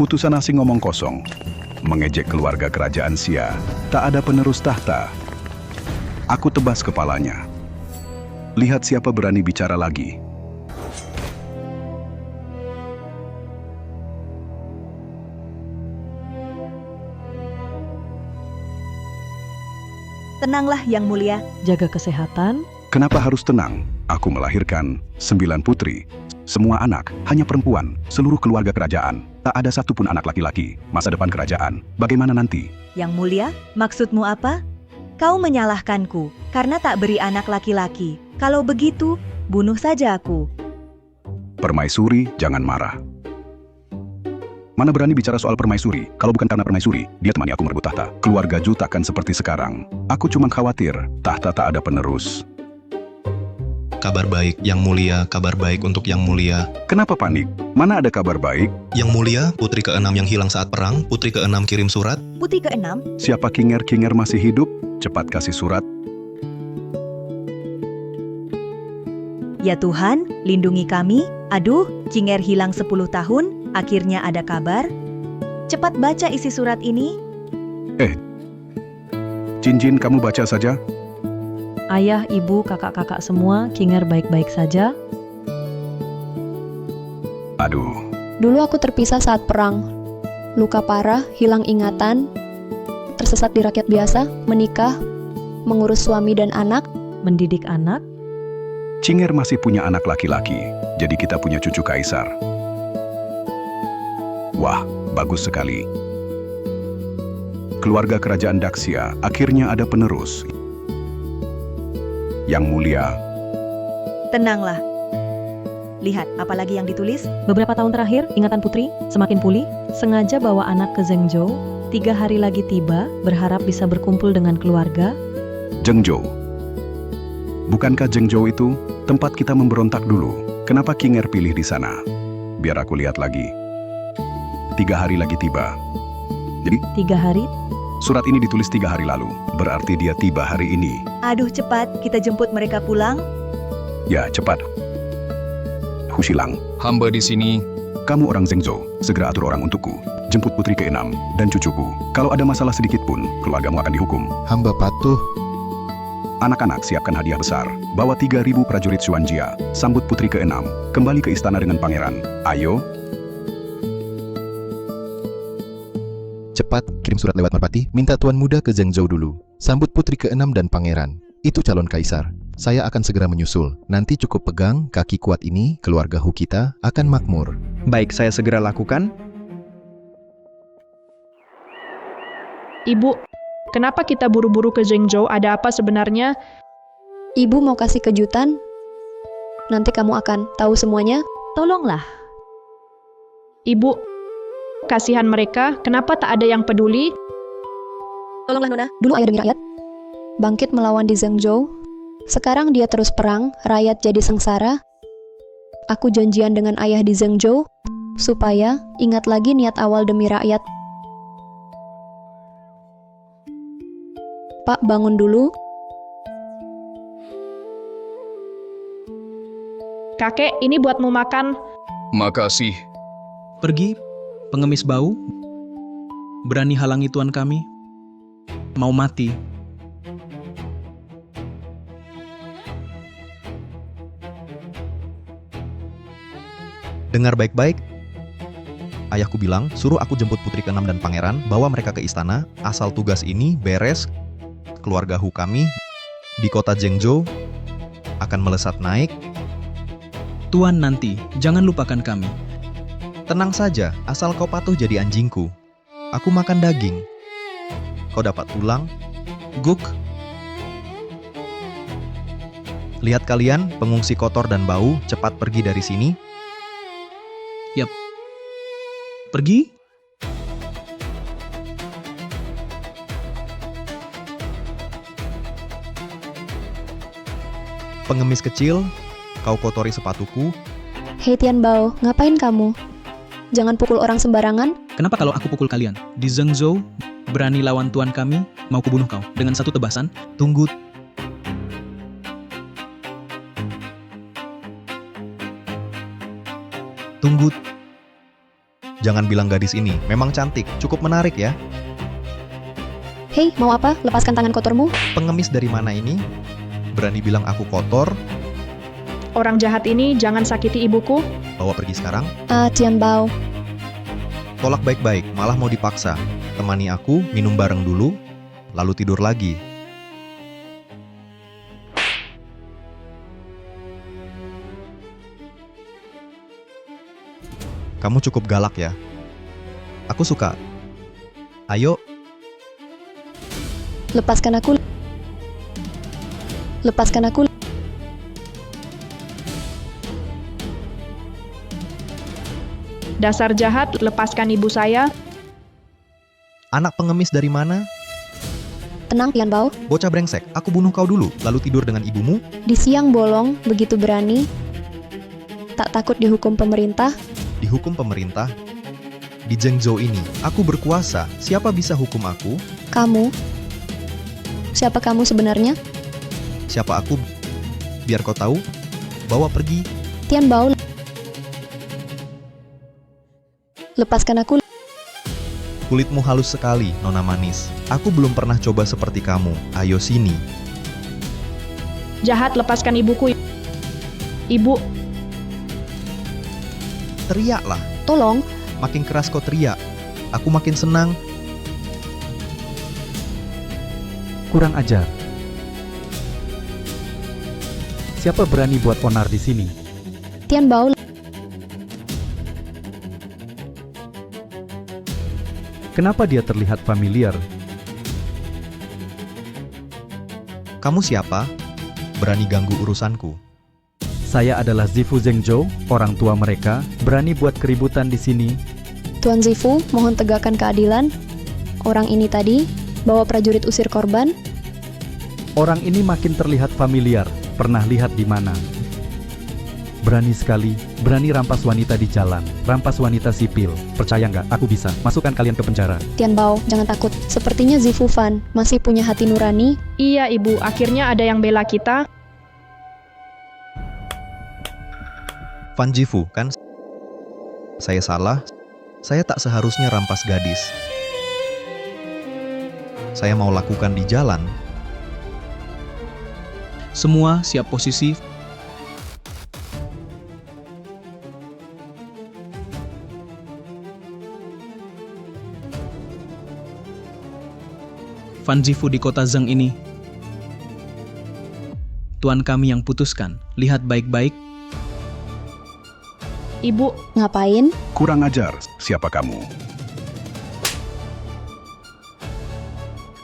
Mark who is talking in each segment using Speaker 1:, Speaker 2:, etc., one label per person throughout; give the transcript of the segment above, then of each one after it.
Speaker 1: Utusan asing ngomong kosong, mengejek keluarga kerajaan Xia, tak ada penerus tahta. Aku tebas kepalanya. Lihat siapa berani bicara lagi.
Speaker 2: Tenanglah Yang Mulia.
Speaker 3: Jaga kesehatan.
Speaker 1: Kenapa harus tenang? Aku melahirkan 9 putri. Semua anak, hanya perempuan, seluruh keluarga kerajaan. Tak ada satupun anak laki-laki. Masa depan kerajaan, bagaimana nanti?
Speaker 2: Yang Mulia, maksudmu apa? Kau menyalahkanku karena tak beri anak laki-laki. Kalau begitu, bunuh saja aku.
Speaker 1: Permaisuri, jangan marah. Mana berani bicara soal permaisuri? Kalau bukan karena permaisuri, dia temani aku merebut tahta. Keluarga Ju takkan seperti sekarang. Aku cuma khawatir, tahta tak ada penerus.
Speaker 4: Kabar baik, Yang Mulia, kabar baik untuk Yang Mulia.
Speaker 1: Kenapa panik? Mana ada kabar baik?
Speaker 4: Yang Mulia, putri ke-6 yang hilang saat perang, putri ke-6 kirim surat.
Speaker 2: Putri ke-6,
Speaker 1: Siapa Kinger masih hidup? Cepat kasih surat.
Speaker 2: ya Tuhan, lindungi kami. Aduh, Kinger hilang 10 tahun, akhirnya ada kabar. Cepat baca isi surat ini.
Speaker 1: Jinjin, kamu baca saja.
Speaker 3: Ayah, ibu, kakak-kakak semua, Kinger baik-baik saja.
Speaker 1: Aduh,
Speaker 5: Dulu aku terpisah saat perang. Luka parah, hilang ingatan, tersesat di rakyat biasa, menikah, mengurus suami dan anak.
Speaker 3: Mendidik anak.
Speaker 1: Kinger masih punya anak laki-laki, jadi kita punya cucu kaisar. Wah, bagus sekali. Keluarga kerajaan Daxia akhirnya ada penerus. Yang Mulia,
Speaker 2: Tenanglah. Lihat, apalagi yang ditulis?
Speaker 3: Beberapa tahun terakhir, ingatan putri semakin pulih. Sengaja bawa anak ke Zhengzhou. 3 hari lagi tiba, berharap bisa berkumpul dengan keluarga.
Speaker 1: Zhengzhou. Bukankah Zhengzhou itu tempat kita memberontak dulu? Kenapa Kinger pilih di sana? Biar aku lihat lagi. 3 hari lagi tiba. Jadi,
Speaker 3: 3 hari.
Speaker 1: surat ini ditulis 3 hari lalu. Berarti dia tiba hari ini.
Speaker 2: Aduh, cepat, kita jemput mereka pulang.
Speaker 1: Ya, cepat. Husilang,
Speaker 6: Hamba di sini.
Speaker 1: kamu orang Zhengzhou. Segera atur orang untukku. Jemput putri ke-6 dan cucuku. Kalau ada masalah sedikit pun, keluargamu akan dihukum.
Speaker 7: Hamba patuh.
Speaker 1: Anak-anak, siapkan hadiah besar. Bawa 3.000 prajurit Xuanjia. Sambut putri ke-6. Kembali ke istana dengan pangeran. Ayo.
Speaker 7: Cepat, kirim surat lewat merpati, minta tuan muda ke Zhengzhou dulu. Sambut putri ke-6 dan pangeran. Itu calon kaisar. Saya akan segera menyusul. Nanti cukup pegang, kaki kuat ini, keluarga Hu kita akan makmur.
Speaker 8: Baik, saya segera lakukan.
Speaker 9: Ibu, kenapa kita buru-buru ke Zhengzhou? Ada apa sebenarnya?
Speaker 5: Ibu mau kasih kejutan? Nanti kamu akan tahu semuanya.
Speaker 3: Tolonglah.
Speaker 9: Ibu, kasihan mereka. Kenapa tak ada yang peduli?
Speaker 5: Tolonglah Nona. Dulu ayah demi rakyat. Bangkit melawan di Zhengzhou. Sekarang dia terus perang, rakyat jadi sengsara. Aku janjian dengan ayah di Zhengzhou, supaya ingat lagi niat awal demi rakyat. Pak, bangun dulu.
Speaker 9: Kakek, ini buatmu makan.
Speaker 6: Makasih.
Speaker 8: Pergi, pengemis bau. Berani halangi tuan kami. Mau mati.
Speaker 4: Dengar baik-baik. Ayahku bilang, suruh aku jemput putri ke-6 dan pangeran, bawa mereka ke istana, asal tugas ini beres, keluarga Hu kami di kota Zhengzhou akan melesat naik.
Speaker 8: Tuan nanti, jangan lupakan kami.
Speaker 4: Tenang saja, asal kau patuh jadi anjingku. Aku makan daging. Kau dapat tulang. Guk. Lihat kalian, pengungsi kotor dan bau, cepat pergi dari sini.
Speaker 8: Pergi?
Speaker 4: Pengemis kecil, kau kotori sepatuku.
Speaker 5: Hei Tian Bao, ngapain kamu? Jangan pukul orang sembarangan.
Speaker 8: Kenapa kalau aku pukul kalian? Di Zhengzhou, berani lawan tuan kami, mau kubunuh kau dengan satu tebasan.
Speaker 4: Tunggu. Tunggu. Jangan bilang gadis ini memang cantik, cukup menarik ya.
Speaker 5: Hei, mau apa? Lepaskan tangan kotormu.
Speaker 4: Pengemis dari mana ini? Berani bilang aku kotor?
Speaker 9: Orang jahat ini jangan sakiti ibuku.
Speaker 4: Bawa pergi sekarang?
Speaker 5: Tianbao.
Speaker 4: Tolak baik-baik, malah mau dipaksa. Temani aku, minum bareng dulu, lalu tidur lagi. Kamu cukup galak ya. Aku suka. Ayo,
Speaker 5: Lepaskan aku. Lepaskan aku.
Speaker 9: Dasar jahat, lepaskan ibu saya.
Speaker 4: anak pengemis dari mana?
Speaker 5: Tenang, Tianbao.
Speaker 4: Bocah brengsek, aku bunuh kau dulu, lalu tidur dengan ibumu?
Speaker 5: Di siang bolong, begitu berani. Tak takut dihukum pemerintah.
Speaker 4: Dihukum pemerintah? Di Zhengzhou ini, aku berkuasa. Siapa bisa hukum aku?
Speaker 5: Kamu. Siapa kamu sebenarnya?
Speaker 4: Siapa aku? Biar kau tahu. Bawa pergi.
Speaker 5: Tianbao. Lepaskan aku.
Speaker 4: Kulitmu halus sekali, Nona manis. Aku belum pernah coba seperti kamu. Ayo sini.
Speaker 9: Jahat, lepaskan ibuku. Ibu,
Speaker 4: Teriaklah.
Speaker 5: Tolong.
Speaker 4: Makin keras kau teriak, aku makin senang.
Speaker 10: Kurang ajar. Siapa berani buat onar di sini?
Speaker 5: Tianbao.
Speaker 10: Kenapa dia terlihat familiar?
Speaker 4: Kamu siapa? Berani ganggu urusanku.
Speaker 10: Saya adalah Zifu Zhengzhou, orang tua mereka. Berani buat keributan di sini.
Speaker 5: Tuan Zifu, mohon tegakkan keadilan. Orang ini tadi bawa prajurit usir korban.
Speaker 10: Orang ini makin terlihat familiar. Pernah lihat di mana? Berani sekali, berani rampas wanita di jalan, rampas wanita sipil. Percaya nggak? Aku bisa. Masukkan kalian ke penjara.
Speaker 5: Tianbao, jangan takut. Sepertinya Zifu Fan masih punya hati nurani.
Speaker 9: iya ibu, akhirnya ada yang bela kita.
Speaker 4: Fan Jifu, kan? Saya salah. Saya tak seharusnya rampas gadis. Saya mau lakukan di jalan.
Speaker 8: Semua siap posisi. Fan Zifu di kota Zheng ini. Tuan kami yang putuskan. Lihat baik-baik.
Speaker 9: Ibu,
Speaker 5: Ngapain?
Speaker 1: Kurang ajar, siapa kamu?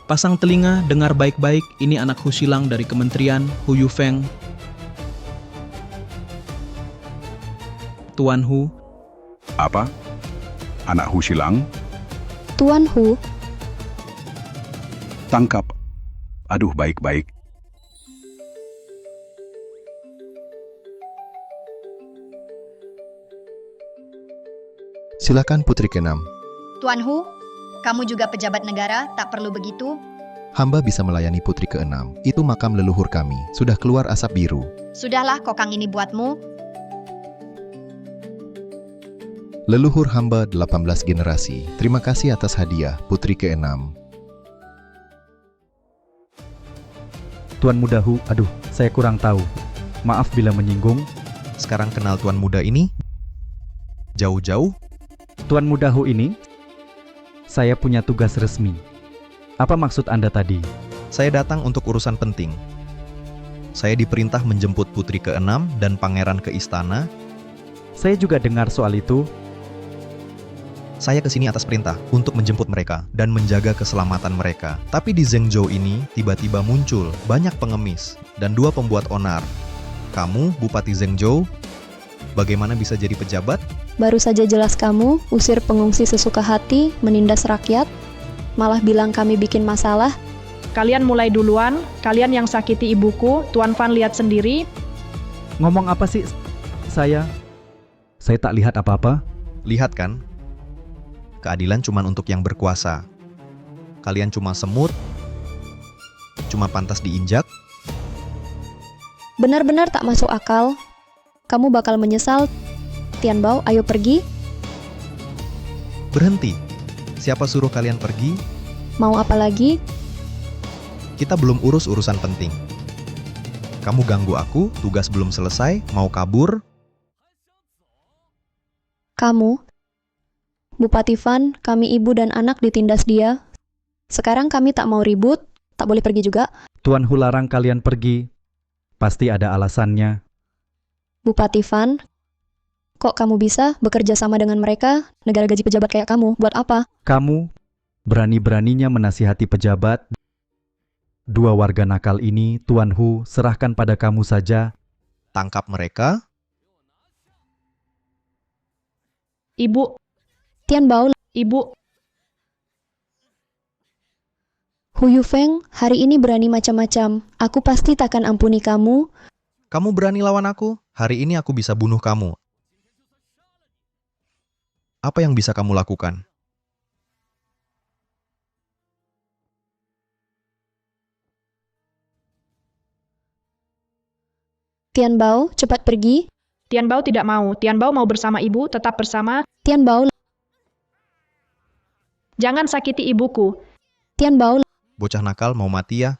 Speaker 8: Pasang telinga, dengar baik-baik. Ini anak Hu Xilang dari Kementerian Hu Yufeng. Tuan Hu,
Speaker 1: Apa? Anak Hu Xilang?
Speaker 5: Tuan Hu.
Speaker 1: Tangkap. Aduh, baik-baik.
Speaker 7: Silakan Putri ke-6.
Speaker 2: Tuan Hu, kamu juga pejabat negara, tak perlu begitu.
Speaker 7: Hamba bisa melayani Putri ke-6. Itu makam leluhur kami. Sudah keluar asap biru.
Speaker 2: Sudahlah, kokang ini buatmu.
Speaker 7: Leluhur hamba 18 generasi. Terima kasih atas hadiah, Putri ke-6.
Speaker 10: Tuan Muda Hu, aduh, saya kurang tahu. Maaf bila menyinggung.
Speaker 4: Sekarang kenal tuan muda ini? Jauh-jauh?
Speaker 10: Tuan Muda Hu ini, saya punya tugas resmi. Apa maksud Anda tadi?
Speaker 4: Saya datang untuk urusan penting. Saya diperintah menjemput putri ke-6 dan pangeran ke istana.
Speaker 10: Saya juga dengar soal itu.
Speaker 4: Saya kesini atas perintah untuk menjemput mereka dan menjaga keselamatan mereka. Tapi di Zhengzhou ini tiba-tiba muncul banyak pengemis dan 2 pembuat onar. Kamu, Bupati Zhengzhou, bagaimana bisa jadi pejabat?
Speaker 5: Baru saja jelas kamu usir pengungsi sesuka hati, menindas rakyat, malah bilang kami bikin masalah.
Speaker 9: kalian mulai duluan. Kalian yang sakiti ibuku. Tuan Fan lihat sendiri.
Speaker 10: Ngomong apa sih? Saya tak lihat apa-apa.
Speaker 4: Lihat kan? Keadilan cuma untuk yang berkuasa. Kalian cuma semut, cuma pantas diinjak.
Speaker 5: Benar-benar tak masuk akal. Kamu bakal menyesal. Tianbao, ayo pergi.
Speaker 4: Berhenti. Siapa suruh kalian pergi?
Speaker 5: Mau apa lagi?
Speaker 4: Kita belum urus urusan penting. Kamu ganggu aku, tugas belum selesai, mau kabur?
Speaker 5: Kamu? Bupati Van, kami ibu dan anak ditindas dia. Sekarang kami tak mau ribut, tak boleh pergi juga.
Speaker 10: Tuan Hu larang kalian pergi. Pasti ada alasannya.
Speaker 5: Bupati Van, kok kamu bisa bekerja sama dengan mereka, negara gaji pejabat kayak kamu? Buat apa?
Speaker 10: Kamu berani-beraninya menasihati pejabat. Dua warga nakal ini, Tuan Hu, serahkan pada kamu saja.
Speaker 4: Tangkap mereka.
Speaker 9: Ibu,
Speaker 5: Tian Bao,
Speaker 9: Ibu,
Speaker 5: Hu Yufeng, hari ini berani macam-macam. Aku pasti takkan ampuni kamu.
Speaker 4: Kamu berani lawan aku? Hari ini aku bisa bunuh kamu. Apa yang bisa kamu lakukan?
Speaker 5: Tian Bao, cepat pergi.
Speaker 9: Tian Bao tidak mau. Tian Bao mau bersama ibu, tetap bersama.
Speaker 5: Tian Bao,
Speaker 9: Jangan sakiti ibuku.
Speaker 5: Tian Bao,
Speaker 4: Bocah nakal mau mati ya?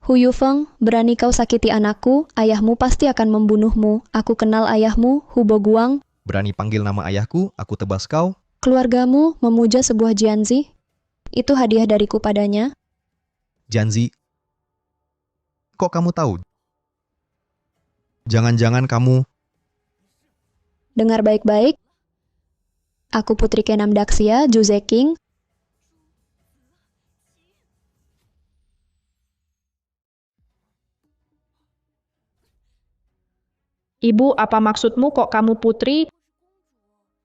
Speaker 5: Hu Yufeng, berani kau sakiti anakku, ayahmu pasti akan membunuhmu. Aku kenal ayahmu, Hu Boguang.
Speaker 4: Berani panggil nama ayahku, aku tebas kau.
Speaker 5: Keluargamu memuja sebuah Jianzi. Itu hadiah dariku padanya.
Speaker 4: Janzi. Kok kamu tahu? Jangan-jangan kamu...
Speaker 5: Dengar baik-baik. Aku putri Kenam Daxia, Ju Zeking.
Speaker 9: Ibu, apa maksudmu kok kamu putri?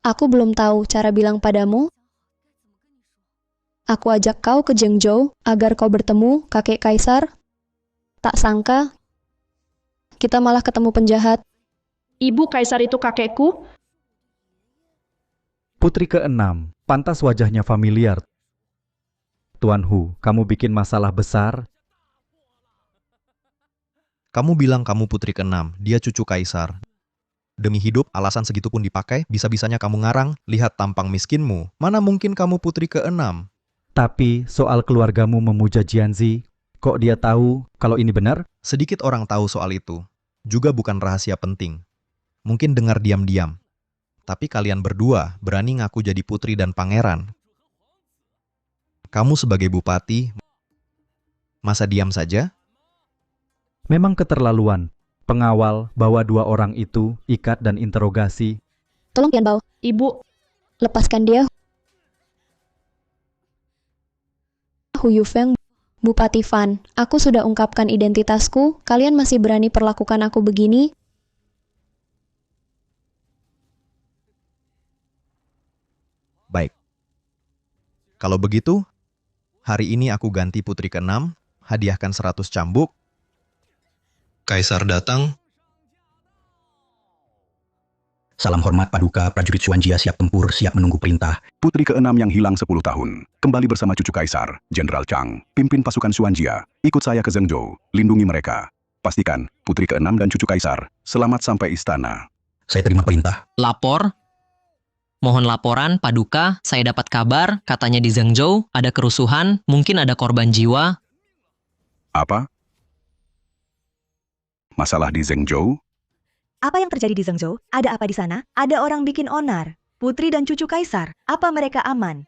Speaker 5: Aku belum tahu cara bilang padamu. Aku ajak kau ke Zhengzhou agar kau bertemu kakek kaisar. Tak sangka, kita malah ketemu penjahat.
Speaker 9: Ibu kaisar itu kakekku?
Speaker 10: Putri ke-6, pantas wajahnya familiar. Tuan Hu, kamu bikin masalah besar.
Speaker 4: Kamu bilang kamu putri ke-6, dia cucu kaisar. Demi hidup, alasan segitu pun dipakai, bisa-bisanya kamu ngarang, lihat tampang miskinmu. Mana mungkin kamu putri ke-6?
Speaker 10: Tapi soal keluargamu memuja Jianzi, kok dia tahu kalau ini benar?
Speaker 4: Sedikit orang tahu soal itu. Juga bukan rahasia penting. Mungkin dengar diam-diam. Tapi kalian berdua berani ngaku jadi putri dan pangeran. Kamu sebagai bupati, masa diam saja?
Speaker 10: Memang keterlaluan. Pengawal bawa dua orang itu, ikat dan interogasi.
Speaker 5: Tolong Tian Bao,
Speaker 9: Ibu,
Speaker 5: lepaskan dia. Hu Yufeng, Bupati Van, aku sudah ungkapkan identitasku, kalian masih berani perlakukan aku begini?
Speaker 4: Baik. Kalau begitu, hari ini aku ganti putri ke-6, hadiahkan 100 cambuk. Kaisar datang.
Speaker 1: Salam hormat Paduka, prajurit Xuanjia siap tempur, siap menunggu perintah. Putri ke-6 yang hilang 10 tahun. Kembali bersama cucu Kaisar, Jenderal Chang. Pimpin pasukan Xuanjia. Ikut saya ke Zhengzhou. Lindungi mereka. Pastikan, Putri ke-6 dan cucu Kaisar selamat sampai istana. Saya terima perintah.
Speaker 11: Lapor. Mohon laporan, Paduka. Saya dapat kabar, katanya di Zhengzhou ada kerusuhan, mungkin ada korban jiwa.
Speaker 1: Apa? Masalah di Zhengzhou?
Speaker 2: Apa yang terjadi di Zhengzhou? Ada apa di sana? Ada orang bikin onar. Putri dan cucu kaisar. Apa mereka aman?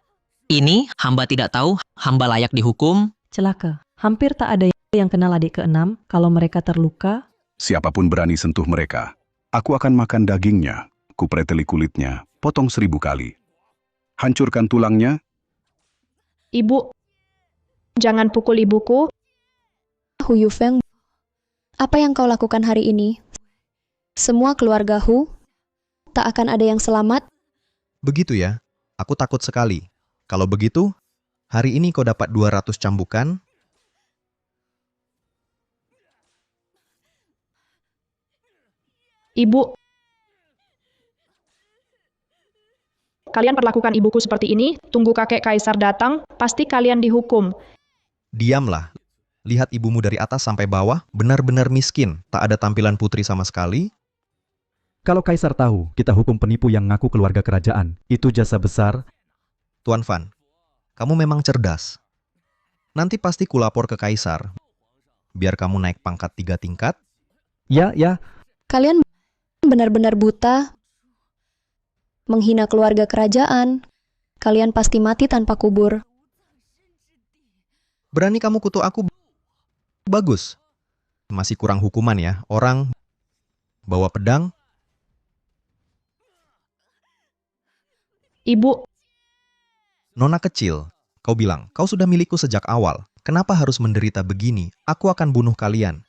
Speaker 11: Ini, hamba tidak tahu, hamba layak dihukum.
Speaker 3: Celaka. Hampir tak ada yang kenal adik ke-6 kalau mereka terluka.
Speaker 1: Siapapun berani sentuh mereka, aku akan makan dagingnya, kupreteli kulitnya, potong 1000 kali. Hancurkan tulangnya.
Speaker 9: Ibu, jangan pukul ibuku.
Speaker 5: Hu Yufeng, apa yang kau lakukan hari ini? Semua keluarga Hu, tak akan ada yang selamat.
Speaker 4: Begitu ya, aku takut sekali. Kalau begitu, hari ini kau dapat 200 cambukan.
Speaker 9: Ibu, kalian perlakukan ibuku seperti ini, tunggu kakek kaisar datang, pasti kalian dihukum.
Speaker 4: Diamlah. Lihat ibumu dari atas sampai bawah, benar-benar miskin. Tak ada tampilan putri sama sekali.
Speaker 10: Kalau Kaisar tahu kita hukum penipu yang ngaku keluarga kerajaan, itu jasa besar.
Speaker 4: Tuan Van, kamu memang cerdas. Nanti pasti kulapor ke Kaisar. Biar kamu naik pangkat 3 tingkat.
Speaker 10: Ya,
Speaker 5: Kalian benar-benar buta. Menghina keluarga kerajaan. Kalian pasti mati tanpa kubur.
Speaker 4: Berani kamu kutuk aku? Bagus. Masih kurang hukuman ya, orang bawa pedang.
Speaker 9: Ibu,
Speaker 4: Nona kecil, kau bilang, kau sudah milikku sejak awal. Kenapa harus menderita begini? Aku akan bunuh kalian.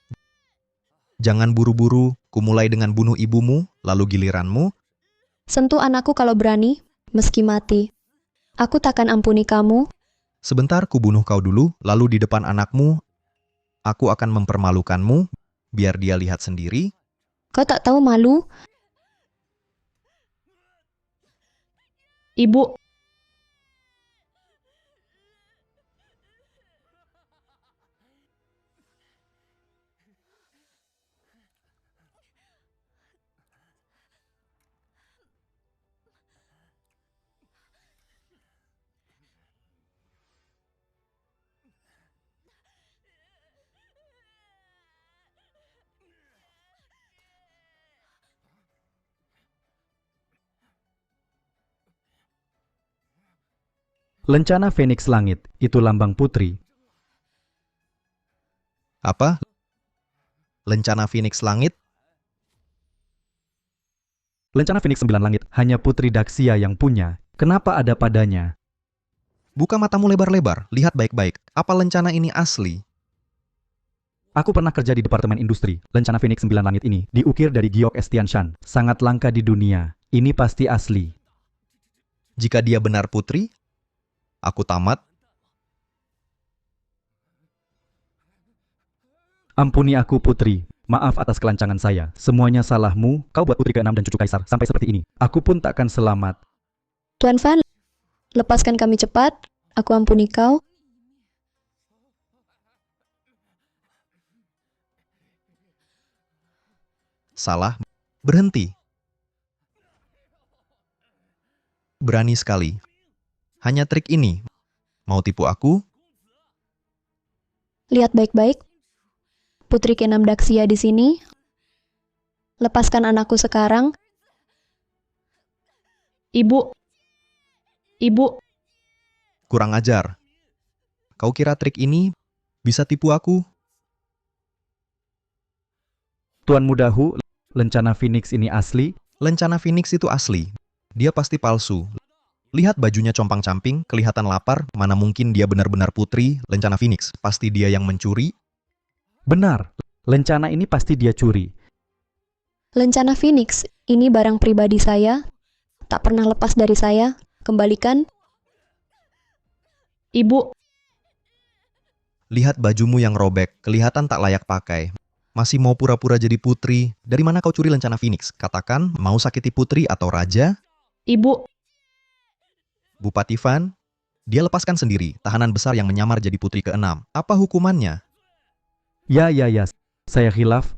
Speaker 4: Jangan buru-buru, kumulai dengan bunuh ibumu, lalu giliranmu.
Speaker 5: Sentuh anakku kalau berani, meski mati. Aku takkan ampuni kamu.
Speaker 4: Sebentar ku bunuh kau dulu, lalu di depan anakmu, aku akan mempermalukanmu, biar dia lihat sendiri.
Speaker 5: Kau tak tahu malu?
Speaker 9: Ibu,
Speaker 10: lencana Phoenix Langit, itu lambang putri.
Speaker 4: Apa? Lencana Phoenix Langit?
Speaker 10: Lencana Phoenix 9 Langit, hanya Putri Daxia yang punya. Kenapa ada padanya?
Speaker 4: Buka matamu lebar-lebar, lihat baik-baik. Apa lencana ini asli?
Speaker 10: Aku pernah kerja di Departemen Industri. Lencana Phoenix 9 Langit ini diukir dari giok Estianshan. Sangat langka di dunia. Ini pasti asli.
Speaker 4: Jika dia benar putri, aku tamat.
Speaker 10: Ampuni aku, Putri. Maaf atas kelancangan saya. Semuanya salahmu. Kau buat Putri ke-6 dan cucu Kaisar sampai seperti ini. Aku pun takkan selamat.
Speaker 5: Tuan Van, lepaskan kami cepat. Aku ampuni kau.
Speaker 4: Salah. Berhenti. Berani sekali. Hanya trik ini. Mau tipu aku?
Speaker 5: Lihat baik-baik. Putri ke-6 Daxia di sini. Lepaskan anakku sekarang.
Speaker 9: ibu, ibu,
Speaker 4: Kurang ajar. Kau kira trik ini bisa tipu aku?
Speaker 10: Tuan Mudahu, lencana Phoenix ini asli.
Speaker 4: Lencana Phoenix itu asli. Dia pasti palsu. Lihat bajunya compang-camping, kelihatan lapar. Mana mungkin dia benar-benar putri lencana Phoenix. Pasti dia yang mencuri.
Speaker 10: Benar, lencana ini pasti dia curi.
Speaker 5: Lencana Phoenix, ini barang pribadi saya. Tak pernah lepas dari saya. Kembalikan.
Speaker 9: ibu,
Speaker 4: Lihat bajumu yang robek, kelihatan tak layak pakai. Masih mau pura-pura jadi putri. Dari mana kau curi lencana Phoenix? Katakan, mau sakiti putri atau raja?
Speaker 9: ibu,
Speaker 4: Bupati Van, dia lepaskan sendiri tahanan besar yang menyamar jadi putri ke-6. Apa hukumannya?
Speaker 10: Ya, saya khilaf.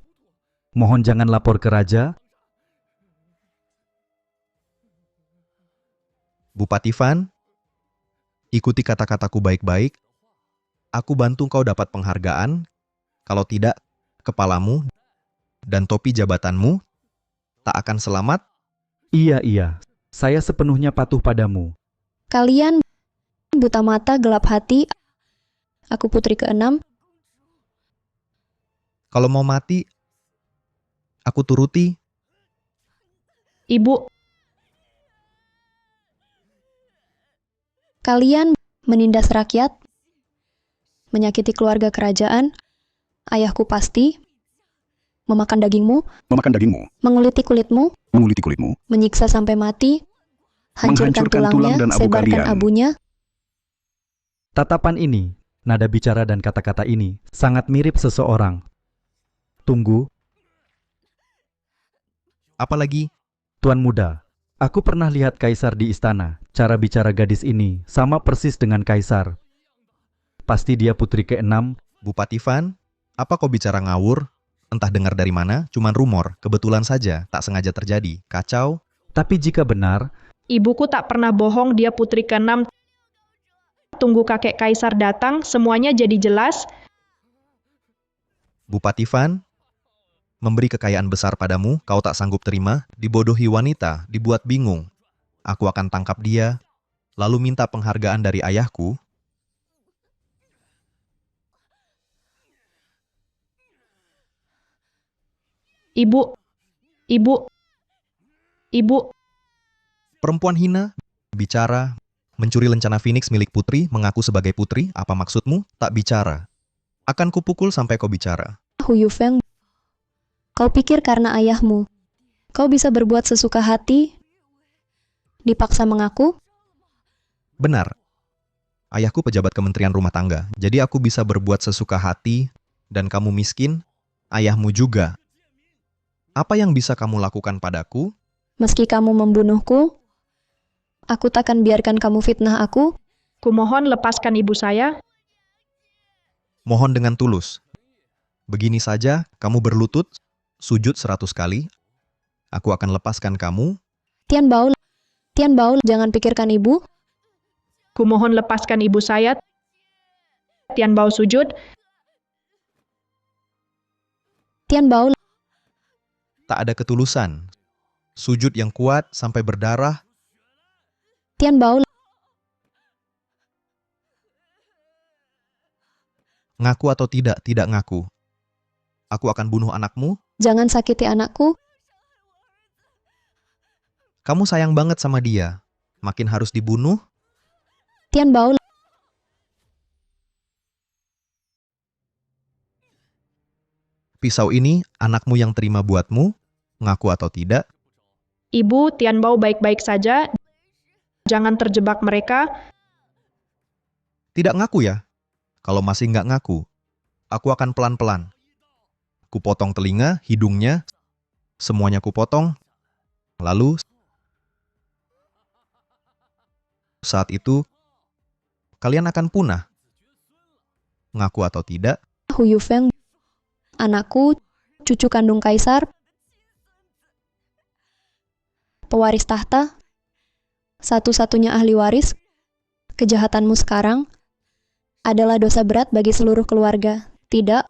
Speaker 10: Mohon jangan lapor ke raja.
Speaker 4: Bupati Van, ikuti kata-kataku baik-baik. Aku bantu kau dapat penghargaan. Kalau tidak, kepalamu dan topi jabatanmu tak akan selamat.
Speaker 10: Iya, saya sepenuhnya patuh padamu.
Speaker 5: Kalian buta mata, gelap hati. Aku putri ke-6.
Speaker 4: Kalau mau mati, aku turuti.
Speaker 9: ibu,
Speaker 5: Kalian menindas rakyat, menyakiti keluarga kerajaan. Ayahku pasti memakan dagingmu,
Speaker 1: Memakan dagingmu,
Speaker 5: menguliti kulitmu,
Speaker 1: menguliti kulitmu,
Speaker 5: menyiksa sampai mati, hancurkan
Speaker 1: Menghancurkan tulang
Speaker 5: tulangnya,
Speaker 1: dan abu
Speaker 5: sebarkan
Speaker 1: kalian.
Speaker 5: abunya.
Speaker 10: Tatapan ini, nada bicara dan kata-kata ini sangat mirip seseorang. Tunggu,
Speaker 4: Apalagi,
Speaker 10: Tuan Muda. Aku pernah lihat Kaisar di istana. Cara bicara gadis ini sama persis dengan Kaisar. Pasti dia putri ke-6.
Speaker 4: Bupati Van, apa kau bicara ngawur? Entah dengar dari mana, cuman rumor, kebetulan saja, tak sengaja terjadi. Kacau.
Speaker 10: Tapi jika benar,
Speaker 9: Ibuku tak pernah bohong, dia putri ke-6. Tunggu kakek kaisar datang, semuanya jadi jelas.
Speaker 4: Bupati Van, memberi kekayaan besar padamu, kau tak sanggup terima, dibodohi wanita, dibuat bingung. Aku akan tangkap dia, lalu minta penghargaan dari ayahku.
Speaker 9: Ibu.
Speaker 4: Perempuan hina, bicara, mencuri lencana Phoenix milik putri, mengaku sebagai putri, apa maksudmu? Tak bicara. Akan kupukul sampai kau bicara.
Speaker 5: Hu Yufeng, kau pikir karena ayahmu, kau bisa berbuat sesuka hati? Dipaksa mengaku?
Speaker 4: Benar. Ayahku pejabat Kementerian Rumah Tangga, jadi aku bisa berbuat sesuka hati, dan kamu miskin, ayahmu juga. Apa yang bisa kamu lakukan padaku?
Speaker 5: Meski kamu membunuhku, aku takkan biarkan kamu fitnah aku.
Speaker 9: Kumohon lepaskan ibu saya.
Speaker 4: Mohon dengan tulus. Begini saja, kamu berlutut, sujud 100 kali, aku akan lepaskan kamu.
Speaker 5: Tian Bao, jangan pikirkan ibu.
Speaker 9: Kumohon lepaskan ibu saya. Tian Bao sujud.
Speaker 5: Tian Bao,
Speaker 4: Tak ada ketulusan. Sujud yang kuat sampai berdarah.
Speaker 5: Tian Bao,
Speaker 4: Ngaku atau tidak ngaku. Aku akan bunuh anakmu.
Speaker 5: jangan sakiti anakku.
Speaker 4: Kamu sayang banget sama dia. Makin harus dibunuh.
Speaker 5: Tian Bao,
Speaker 4: Pisau ini anakmu yang terima buatmu. Ngaku atau tidak.
Speaker 9: Ibu, Tian Bao baik-baik saja. Jangan terjebak mereka.
Speaker 4: Tidak ngaku ya? Kalau masih nggak ngaku, aku akan pelan-pelan. Kupotong telinga, hidungnya, semuanya kupotong. Lalu, saat itu, kalian akan punah. Ngaku atau tidak,
Speaker 5: Hu Yufeng, anakku, cucu kandung kaisar, pewaris tahta, satu-satunya ahli waris. Kejahatanmu sekarang adalah dosa berat bagi seluruh keluarga. Tidak,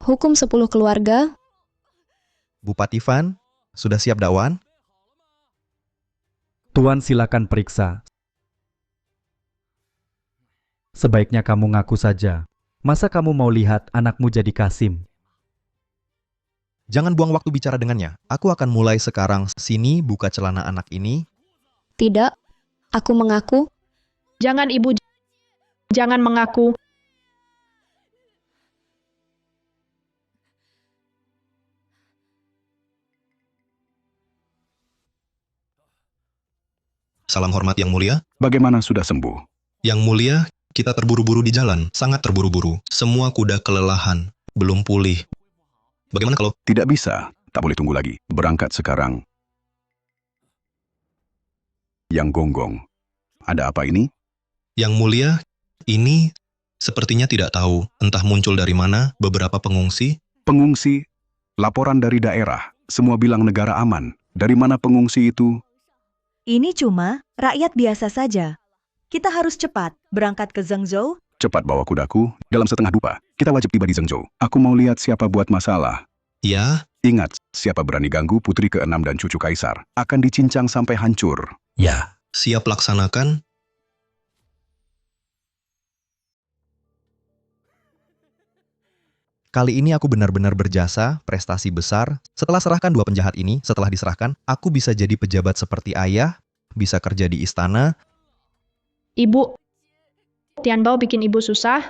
Speaker 5: hukum 10 keluarga.
Speaker 4: Bupati Van, sudah siap dakwaan?
Speaker 10: Tuan silakan periksa. Sebaiknya kamu ngaku saja. Masa kamu mau lihat anakmu jadi Kasim?
Speaker 4: Jangan buang waktu bicara dengannya. Aku akan mulai sekarang. Sini, buka celana anak ini.
Speaker 5: Tidak, aku mengaku.
Speaker 9: Jangan ibu, jangan mengaku.
Speaker 4: Salam hormat yang mulia.
Speaker 1: Bagaimana sudah sembuh?
Speaker 4: Yang mulia, kita terburu-buru di jalan. Sangat terburu-buru. Semua kuda kelelahan. Belum pulih. Bagaimana kalau...
Speaker 1: Tidak bisa. Tak boleh tunggu lagi. Berangkat sekarang. Yang Gonggong. Ada apa ini?
Speaker 4: Yang mulia, ini sepertinya tidak tahu. Entah muncul dari mana, beberapa pengungsi.
Speaker 1: Pengungsi. Laporan dari daerah. Semua bilang negara aman. Dari mana pengungsi itu?
Speaker 2: Ini cuma rakyat biasa saja. Kita harus cepat berangkat ke Zhengzhou.
Speaker 1: Cepat bawa kudaku. Dalam setengah 2, kita wajib tiba di Zhengzhou. Aku mau lihat siapa buat masalah.
Speaker 4: Ya,
Speaker 1: Ingat, siapa berani ganggu putri ke-6 dan cucu kaisar, akan dicincang sampai hancur.
Speaker 4: ya. Siap laksanakan. Kali ini aku benar-benar berjasa, prestasi besar. Setelah serahkan 2 penjahat ini, setelah diserahkan, aku bisa jadi pejabat seperti ayah, bisa kerja di istana.
Speaker 9: Ibu, Tian Bao bikin ibu susah.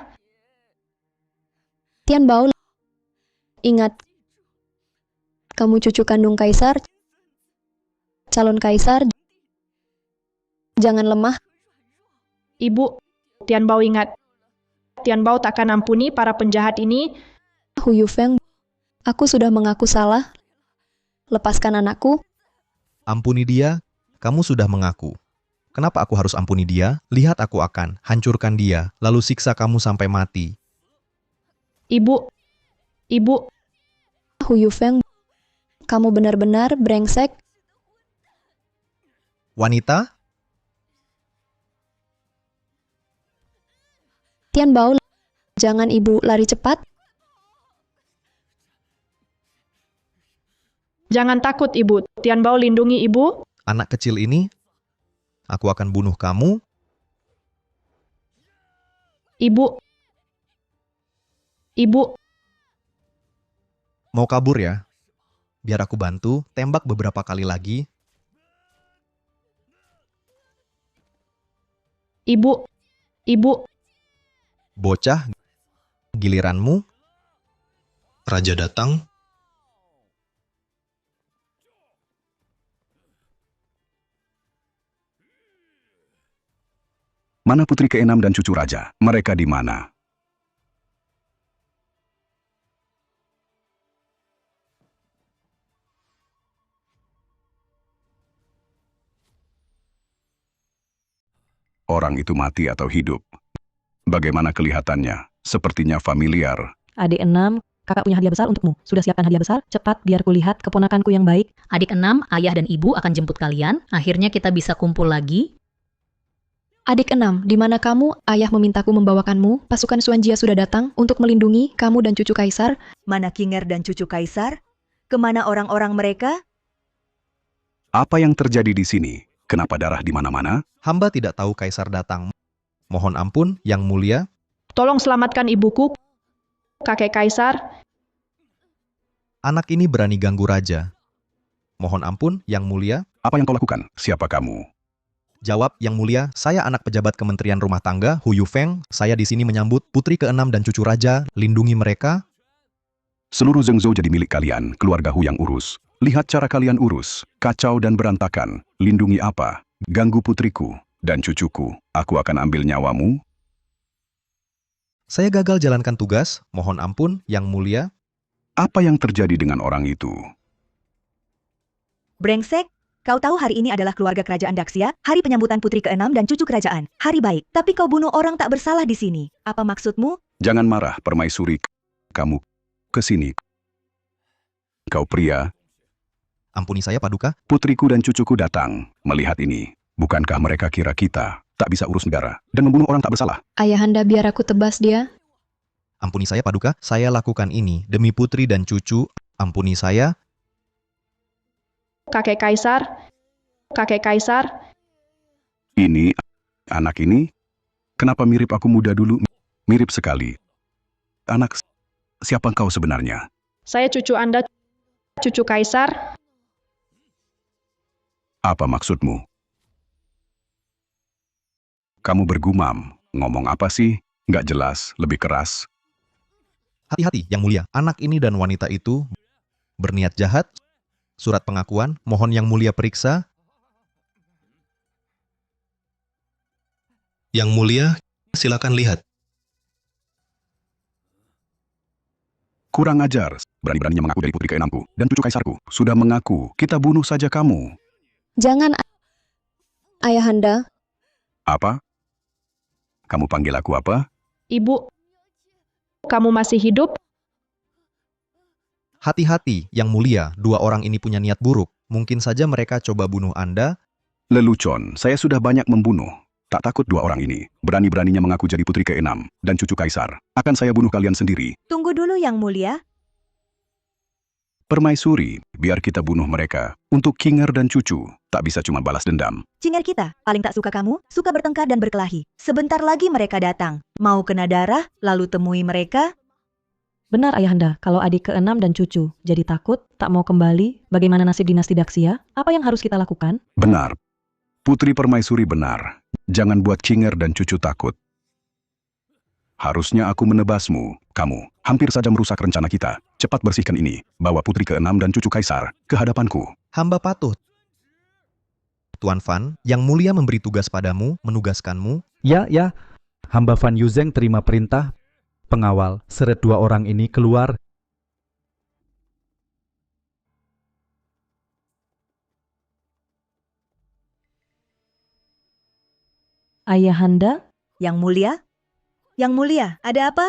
Speaker 5: Tian Bao, ingat, kamu cucu kandung kaisar, calon kaisar, jangan lemah.
Speaker 9: Ibu, Tian Bao ingat. Tian Bao takkan ampuni para penjahat ini.
Speaker 5: Hu Yufeng, aku sudah mengaku salah. Lepaskan anakku.
Speaker 4: Ampuni dia, kamu sudah mengaku. Kenapa aku harus ampuni dia? Lihat aku akan hancurkan dia, lalu siksa kamu sampai mati.
Speaker 9: Ibu,
Speaker 5: Hu Yufeng, kamu benar-benar brengsek.
Speaker 4: Wanita,
Speaker 5: Tian Bao, jangan ibu lari cepat.
Speaker 9: Jangan takut, Ibu. Tian Bao lindungi Ibu.
Speaker 4: anak kecil ini, aku akan bunuh kamu.
Speaker 9: Ibu. Ibu.
Speaker 4: Mau kabur ya? Biar aku bantu, tembak beberapa kali lagi.
Speaker 9: Ibu. Ibu.
Speaker 4: Bocah, giliranmu. Raja datang.
Speaker 1: Mana putri keenam dan cucu raja? Mereka di mana? Orang itu mati atau hidup? Bagaimana kelihatannya? Sepertinya familiar.
Speaker 3: Adik 6, kakak punya hadiah besar untukmu. Sudah siapkan hadiah besar? Cepat, biar kulihat keponakanku yang baik.
Speaker 12: Adik 6, ayah dan ibu akan jemput kalian. Akhirnya kita bisa kumpul lagi.
Speaker 5: Adik 6, di mana kamu? Ayah memintaku membawakanmu. Pasukan Xuanjia sudah datang untuk melindungi kamu dan cucu kaisar.
Speaker 2: Mana Kinger dan cucu kaisar? Kemana orang-orang mereka?
Speaker 1: Apa yang terjadi di sini? Kenapa darah di mana-mana?
Speaker 4: Hamba tidak tahu kaisar datang. Mohon ampun, Yang Mulia.
Speaker 9: Tolong selamatkan ibuku, kakek kaisar.
Speaker 4: Anak ini berani ganggu raja. Mohon ampun, Yang Mulia.
Speaker 1: Apa yang kau lakukan? Siapa kamu?
Speaker 4: Jawab, Yang Mulia, saya anak pejabat Kementerian Rumah Tangga, Hu Yufeng. Saya di sini menyambut putri ke-6 dan cucu raja. Lindungi mereka.
Speaker 1: Seluruh Zhengzhou jadi milik kalian, keluarga Hu yang urus. Lihat cara kalian urus, kacau dan berantakan. Lindungi apa? Ganggu putriku dan cucuku. Aku akan ambil nyawamu.
Speaker 4: Saya gagal jalankan tugas. Mohon ampun, Yang Mulia.
Speaker 1: Apa yang terjadi dengan orang itu?
Speaker 2: Brengsek, kau tahu hari ini adalah keluarga kerajaan Daxia, hari penyambutan putri ke-6 dan cucu kerajaan. Hari baik, tapi kau bunuh orang tak bersalah di sini. Apa maksudmu?
Speaker 1: Jangan marah, permaisuri. Kamu ke sini. Kau pria.
Speaker 4: Ampuni saya, Paduka.
Speaker 1: Putriku dan cucuku datang melihat ini. Bukankah mereka kira kita tak bisa urus negara dan membunuh orang tak bersalah?
Speaker 5: Ayahanda, biar aku tebas dia.
Speaker 4: Ampuni saya, Paduka. Saya lakukan ini demi putri dan cucu. Ampuni saya.
Speaker 9: Kakek kaisar. Kakek kaisar.
Speaker 1: Ini, anak ini, kenapa mirip aku muda dulu? Mirip sekali. Anak, siapa kau sebenarnya?
Speaker 9: Saya cucu Anda, cucu kaisar.
Speaker 1: Apa maksudmu? Kamu bergumam. Ngomong apa sih? Nggak jelas, lebih keras.
Speaker 4: Hati-hati, Yang Mulia. Anak ini dan wanita itu berniat jahat. Surat pengakuan, mohon Yang Mulia periksa. Yang Mulia, silakan lihat.
Speaker 1: Kurang ajar. Berani-beraninya mengaku dari putri ke-6ku dan cucu kaisarku. Sudah mengaku, kita bunuh saja kamu.
Speaker 5: Jangan, Ayahanda.
Speaker 1: Apa? Kamu panggil aku apa?
Speaker 9: Ibu, kamu masih hidup?
Speaker 4: Hati-hati, Yang Mulia. Dua orang ini punya niat buruk. Mungkin saja mereka coba bunuh Anda.
Speaker 1: Lelucon, saya sudah banyak membunuh. Tak takut dua orang ini. Berani-beraninya mengaku jadi putri ke-6 dan cucu kaisar. Akan saya bunuh kalian sendiri.
Speaker 2: Tunggu dulu Yang Mulia.
Speaker 1: Permaisuri, biar kita bunuh mereka. Untuk Kinger dan cucu, tak bisa cuma balas dendam.
Speaker 2: Cinger kita, paling tak suka kamu, suka bertengkar dan berkelahi. Sebentar lagi mereka datang. Mau kena darah, lalu temui mereka.
Speaker 3: Benar, Ayahanda. Kalau adik ke-6 dan cucu jadi takut, tak mau kembali, bagaimana nasib dinasti Daxia? Apa yang harus kita lakukan?
Speaker 1: Benar. Putri Permaisuri benar. Jangan buat Kinger dan cucu takut. Harusnya aku menebasmu. Kamu hampir saja merusak rencana kita. Cepat bersihkan ini. Bawa putri ke-6 dan cucu kaisar ke hadapanku.
Speaker 4: Hamba patuh. Tuan Fan, Yang Mulia memberi tugas padamu, menugaskanmu.
Speaker 10: Ya. Hamba Fan Yuzeng terima perintah. Pengawal, seret dua orang ini keluar.
Speaker 3: Ayahanda,
Speaker 2: Yang Mulia? Yang Mulia, ada apa?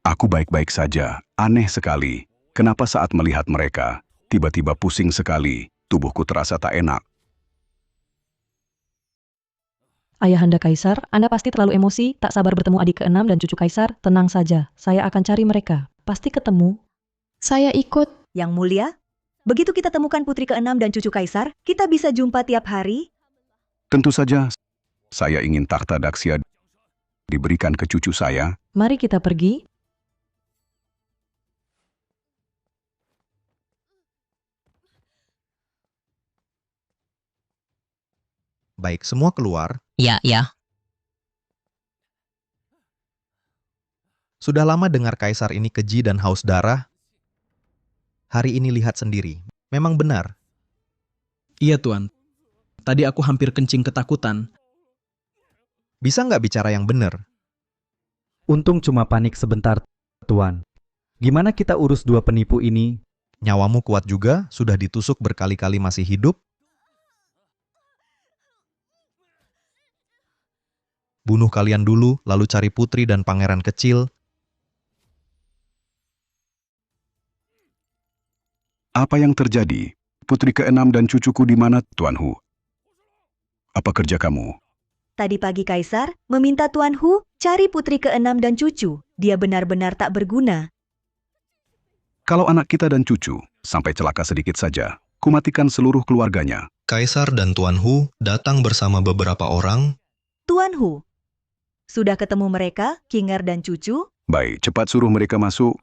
Speaker 1: Aku baik-baik saja. Aneh sekali. Kenapa saat melihat mereka, tiba-tiba pusing sekali, tubuhku terasa tak enak.
Speaker 3: Ayahanda Kaisar, Anda pasti terlalu emosi, tak sabar bertemu adik keenam dan cucu Kaisar. Tenang saja, saya akan cari mereka. Pasti ketemu.
Speaker 5: Saya ikut.
Speaker 2: Yang mulia, begitu kita temukan putri keenam dan cucu Kaisar, kita bisa jumpa tiap hari?
Speaker 1: Tentu saja, saya ingin takhta Daxia diberikan ke cucu saya.
Speaker 3: Mari kita pergi.
Speaker 4: Baik, semua keluar.
Speaker 11: Ya, ya.
Speaker 4: Sudah lama dengar Kaisar ini keji dan haus darah. Hari ini lihat sendiri. Memang benar.
Speaker 8: Iya, Tuan. Tadi aku hampir kencing ketakutan.
Speaker 4: Bisa nggak bicara yang benar?
Speaker 10: Untung cuma panik sebentar, Tuan. Gimana kita urus dua penipu ini?
Speaker 4: Nyawamu kuat juga, sudah ditusuk berkali-kali masih hidup. Bunuh kalian dulu, lalu cari putri dan pangeran kecil.
Speaker 1: Apa yang terjadi? Putri keenam dan cucuku di mana, Tuan Hu? Apa kerja kamu?
Speaker 2: Tadi pagi Kaisar meminta Tuan Hu cari putri keenam dan cucu. Dia benar-benar tak berguna.
Speaker 1: Kalau anak kita dan cucu sampai celaka sedikit saja, kumatikan seluruh keluarganya.
Speaker 4: Kaisar dan Tuan Hu datang bersama beberapa orang.
Speaker 2: Tuan Hu, sudah ketemu mereka, Kinger dan cucu?
Speaker 1: Baik, cepat suruh mereka masuk.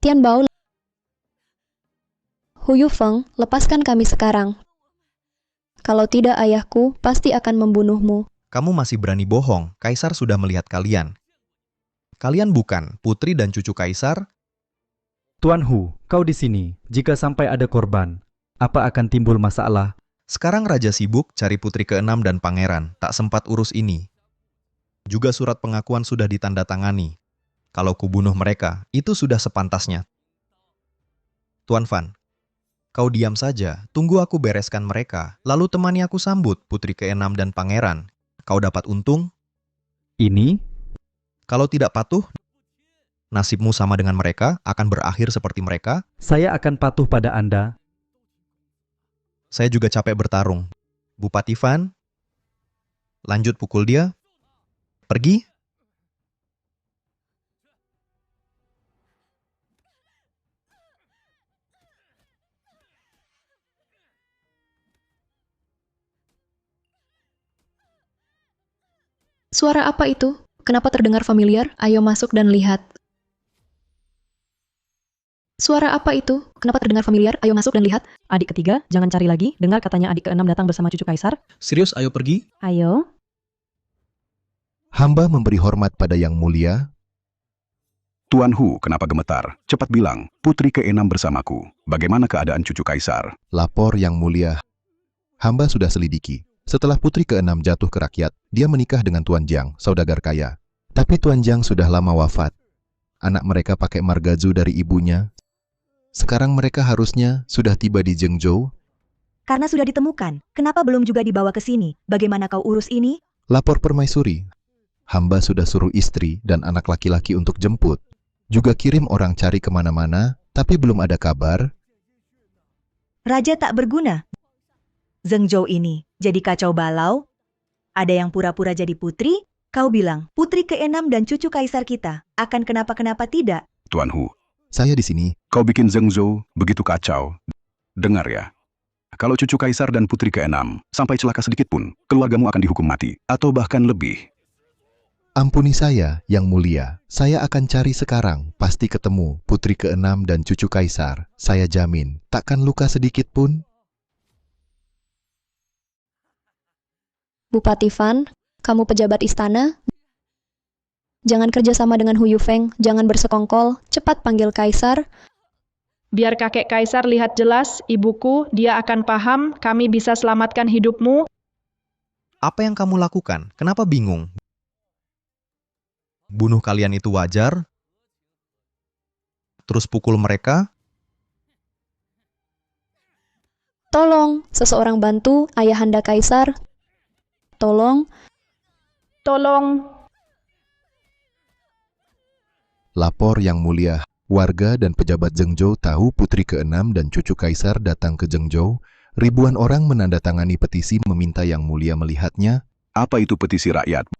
Speaker 5: Tian Bao, Hu Yufeng, lepaskan kami sekarang. Kalau tidak ayahku pasti akan membunuhmu.
Speaker 4: Kamu masih berani bohong, Kaisar sudah melihat kalian. Kalian bukan putri dan cucu Kaisar?
Speaker 10: Tuan Hu, kau di sini. Jika sampai ada korban, apa akan timbul masalah?
Speaker 4: Sekarang Raja sibuk cari putri keenam dan pangeran, tak sempat urus ini. Juga surat pengakuan sudah ditandatangani. Kalau kubunuh mereka, itu sudah sepantasnya. Tuan Fan, kau diam saja, tunggu aku bereskan mereka, lalu temani aku sambut putri keenam dan pangeran. Kau dapat untung?
Speaker 10: Ini?
Speaker 4: Kalau tidak patuh, nasibmu sama dengan mereka, akan berakhir seperti mereka.
Speaker 10: Saya akan patuh pada Anda.
Speaker 4: Saya juga capek bertarung. Bupati Fan, lanjut pukul dia. Pergi.
Speaker 5: Suara apa itu? Kenapa terdengar familiar? Ayo masuk dan lihat. Suara apa itu? Kenapa terdengar familiar? Ayo masuk dan lihat.
Speaker 3: Adik ketiga, jangan cari lagi. Dengar katanya adik keenam datang bersama cucu Kaisar.
Speaker 8: Serius, ayo pergi?
Speaker 3: Ayo.
Speaker 7: Hamba memberi hormat pada yang mulia.
Speaker 1: Tuan Hu, kenapa gemetar? Cepat bilang, putri keenam bersamaku. Bagaimana keadaan cucu Kaisar?
Speaker 7: Lapor yang mulia. Hamba sudah selidiki. Setelah putri keenam jatuh ke rakyat, dia menikah dengan Tuan Jiang, saudagar kaya. Tapi Tuan Jiang sudah lama wafat. Anak mereka pakai margazu dari ibunya. Sekarang mereka harusnya sudah tiba di Zhengzhou.
Speaker 2: Karena sudah ditemukan, kenapa belum juga dibawa ke sini? Bagaimana kau urus ini?
Speaker 7: Lapor permaisuri. Hamba sudah suruh istri dan anak laki-laki untuk jemput. Juga kirim orang cari kemana-mana, tapi belum ada kabar.
Speaker 2: Raja tak berguna. Zhengzhou ini jadi kacau balau. Ada yang pura-pura jadi putri. Kau bilang, putri keenam dan cucu Kaisar kita akan kenapa-kenapa tidak?
Speaker 1: Tuan Hu,
Speaker 7: Saya di sini.
Speaker 1: kau bikin Zhengzhou begitu kacau. Dengar ya, kalau cucu Kaisar dan putri keenam sampai celaka sedikit pun, keluargamu akan dihukum mati, atau bahkan lebih.
Speaker 7: Ampuni saya, yang mulia. Saya akan cari sekarang, pasti ketemu putri keenam dan cucu Kaisar. Saya jamin, takkan luka sedikit pun.
Speaker 5: Bupati Fan, kamu pejabat istana. Jangan kerjasama dengan Hu Yufeng, jangan bersekongkol. Cepat panggil Kaisar.
Speaker 9: Biar kakek Kaisar lihat jelas, ibuku, dia akan paham, kami bisa selamatkan hidupmu.
Speaker 4: Apa yang kamu lakukan? Kenapa bingung? Bunuh kalian itu wajar? Terus pukul mereka?
Speaker 5: Tolong, seseorang bantu Ayahanda Kaisar. Tolong.
Speaker 9: tolong.
Speaker 7: Lapor Yang Mulia, warga dan pejabat Zhengzhou tahu putri ke-6 dan cucu kaisar datang ke Zhengzhou. Ribuan orang menandatangani petisi meminta Yang Mulia melihatnya.
Speaker 1: Apa itu petisi rakyat?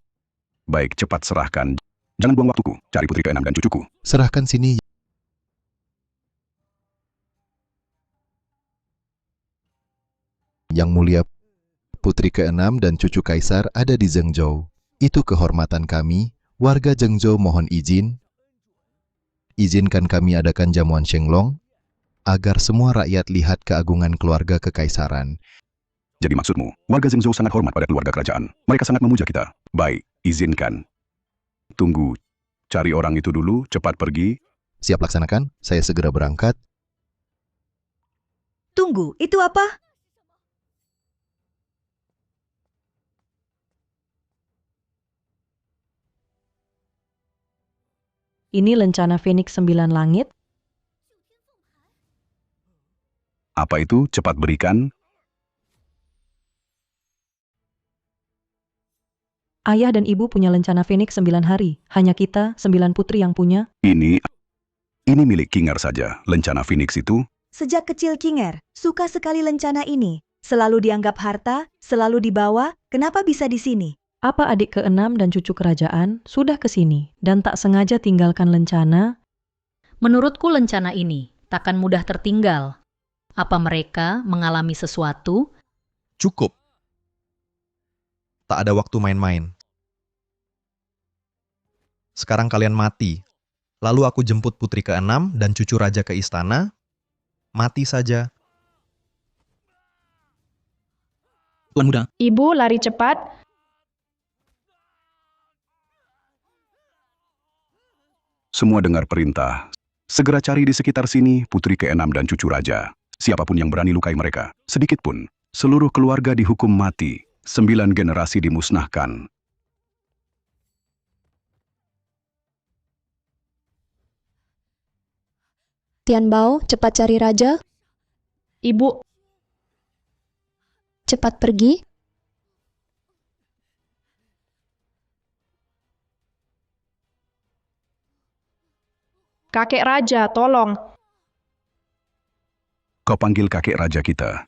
Speaker 1: Baik, cepat serahkan. Jangan buang waktuku, cari putri ke-6 dan cucuku.
Speaker 7: Serahkan sini. Yang Mulia, putri ke-6 dan cucu kaisar ada di Zhengzhou. Itu kehormatan kami, warga Zhengzhou mohon izin. Izinkan kami adakan jamuan Shenglong, agar semua rakyat lihat keagungan keluarga kekaisaran.
Speaker 1: Jadi maksudmu, warga Zhengzhou sangat hormat pada keluarga kerajaan. Mereka sangat memuja kita. Baik, izinkan. Tunggu, cari orang itu dulu, cepat pergi.
Speaker 7: Siap laksanakan, saya segera berangkat.
Speaker 2: Tunggu, itu apa?
Speaker 3: Ini lencana Phoenix 9 langit.
Speaker 1: Apa itu? Cepat berikan.
Speaker 3: Ayah dan ibu punya lencana Phoenix 9 hari. Hanya kita, 9 putri yang punya.
Speaker 1: Ini milik Kinger saja. Lencana Phoenix itu.
Speaker 2: Sejak kecil Kinger suka sekali lencana ini. Selalu dianggap harta, selalu dibawa. Kenapa bisa di sini?
Speaker 3: Apa adik ke-6 dan cucu kerajaan sudah ke sini dan tak sengaja tinggalkan lencana?
Speaker 12: Menurutku lencana ini takkan mudah tertinggal. Apa mereka mengalami sesuatu?
Speaker 4: Cukup. Tak ada waktu main-main. Sekarang kalian mati. Lalu aku jemput putri ke-6 dan cucu raja ke istana. Mati saja.
Speaker 8: Tuan muda,
Speaker 9: Ibu lari cepat.
Speaker 1: Semua dengar perintah. Segera cari di sekitar sini putri ke-6 dan cucu raja. Siapapun yang berani lukai mereka, sedikit pun. Seluruh keluarga dihukum mati. 9 generasi dimusnahkan.
Speaker 5: Tian Bao, cepat cari raja.
Speaker 9: Ibu,
Speaker 5: Cepat pergi.
Speaker 9: kakek raja, tolong.
Speaker 1: Kau panggil kakek raja kita.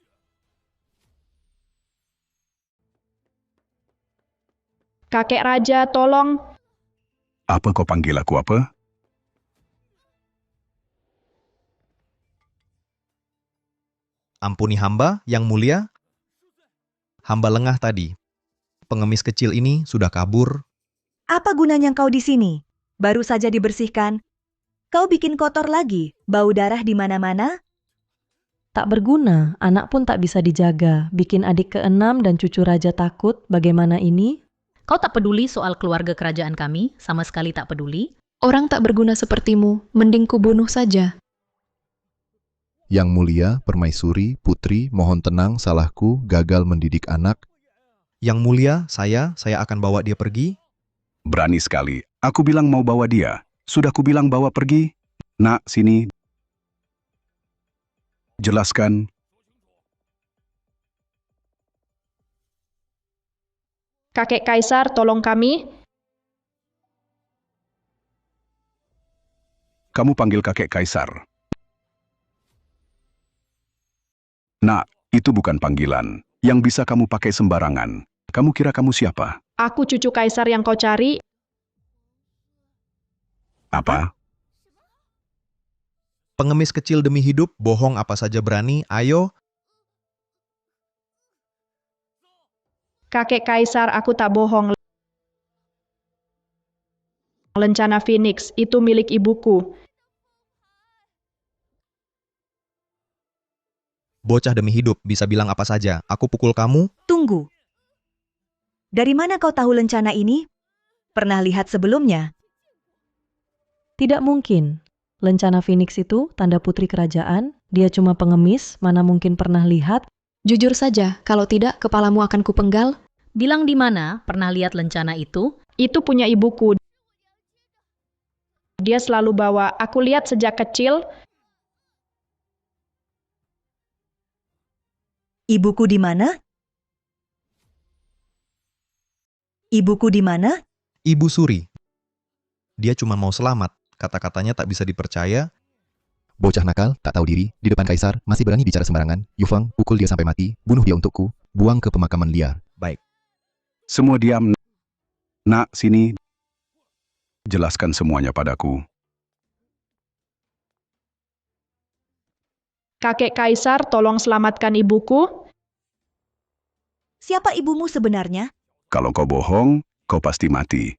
Speaker 9: Kakek raja, tolong.
Speaker 1: Apa kau panggil aku apa?
Speaker 4: Ampuni hamba, Yang Mulia. Hamba lengah tadi. Pengemis kecil ini sudah kabur.
Speaker 2: Apa gunanya kau di sini? Baru saja dibersihkan. Kau bikin kotor lagi, bau darah di mana-mana.
Speaker 3: Tak berguna, anak pun tak bisa dijaga. Bikin adik ke-6 dan cucu raja takut. Bagaimana ini?
Speaker 12: Kau tak peduli soal keluarga kerajaan kami? Sama sekali tak peduli?
Speaker 5: Orang tak berguna sepertimu, mending kubunuh saja.
Speaker 7: Yang Mulia, Permaisuri, putri, mohon tenang, salahku, gagal mendidik anak.
Speaker 4: Yang Mulia, saya akan bawa dia pergi.
Speaker 1: Berani sekali. Aku bilang mau bawa dia. Sudah kubilang bawa pergi. Nak, sini. Jelaskan.
Speaker 9: Kakek kaisar, tolong kami.
Speaker 1: Kamu panggil kakek kaisar. Nak, itu bukan panggilan. Yang bisa kamu pakai sembarangan. Kamu kira kamu siapa?
Speaker 9: Aku cucu kaisar yang kau cari.
Speaker 1: Apa?
Speaker 4: Pengemis kecil demi hidup, bohong apa saja berani, ayo.
Speaker 9: Kakek kaisar, aku tak bohong. Lencana Phoenix, itu milik ibuku.
Speaker 4: Bocah demi hidup, bisa bilang apa saja. Aku pukul kamu.
Speaker 2: Tunggu. Dari mana kau tahu lencana ini? Pernah lihat sebelumnya?
Speaker 3: Tidak mungkin. Lencana Phoenix itu tanda putri kerajaan. Dia cuma pengemis, mana mungkin pernah lihat.
Speaker 5: Jujur saja, kalau tidak, kepalamu akan kupenggal.
Speaker 12: Bilang di mana pernah lihat lencana itu?
Speaker 9: Itu punya ibuku. Dia selalu bawa. Aku lihat sejak kecil.
Speaker 2: Ibuku di mana? Ibuku di mana?
Speaker 4: Ibu Suri. Dia cuma mau selamat. Kata-katanya tak bisa dipercaya.
Speaker 7: Bocah nakal, tak tahu diri, di depan kaisar, masih berani bicara sembarangan. Yufeng, pukul dia sampai mati, bunuh dia untukku, buang ke pemakaman liar.
Speaker 4: Baik.
Speaker 1: Semua diam. Nak, sini. Jelaskan semuanya padaku.
Speaker 9: Kakek kaisar, tolong selamatkan ibuku.
Speaker 2: Siapa ibumu sebenarnya?
Speaker 1: Kalau kau bohong, kau pasti mati.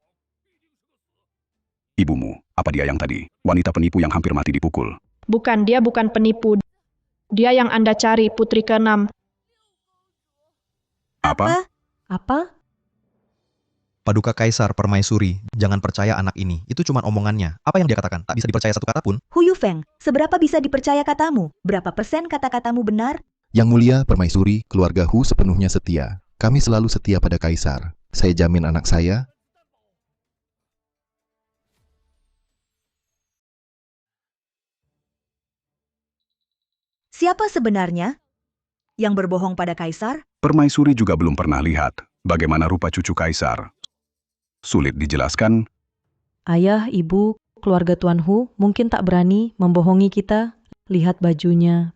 Speaker 1: Ibumu, apa dia yang tadi? Wanita penipu yang hampir mati dipukul.
Speaker 9: Bukan, dia bukan penipu. Dia yang Anda cari, putri ke-6.
Speaker 1: Apa?
Speaker 3: Apa?
Speaker 4: Paduka Kaisar Permaisuri, jangan percaya anak ini. Itu cuma omongannya. Apa yang dia katakan? Tak bisa dipercaya satu kata pun.
Speaker 2: Hu Yufeng, seberapa bisa dipercaya katamu? Berapa persen kata-katamu benar?
Speaker 7: Yang mulia Permaisuri, keluarga Hu sepenuhnya setia. Kami selalu setia pada kaisar. Saya jamin anak saya.
Speaker 2: Siapa sebenarnya yang berbohong pada kaisar?
Speaker 1: Permaisuri juga belum pernah lihat bagaimana rupa cucu kaisar. Sulit dijelaskan.
Speaker 3: Ayah, ibu, keluarga Tuan Hu mungkin tak berani membohongi kita. Lihat bajunya.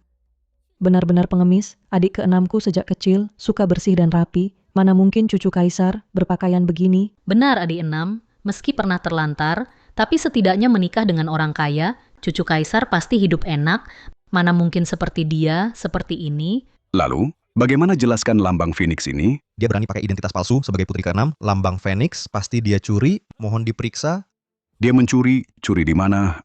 Speaker 3: Benar-benar pengemis, adik ke-6ku sejak kecil, suka bersih dan rapi. Mana mungkin cucu kaisar berpakaian begini?
Speaker 12: Benar adik 6, meski pernah terlantar, tapi setidaknya menikah dengan orang kaya, cucu kaisar pasti hidup enak. Mana mungkin seperti dia, seperti ini.
Speaker 1: Lalu, bagaimana jelaskan lambang Phoenix ini?
Speaker 4: Dia berani pakai identitas palsu sebagai putri ke-6. Lambang Phoenix, pasti dia curi. Mohon diperiksa.
Speaker 1: Dia mencuri, curi di mana?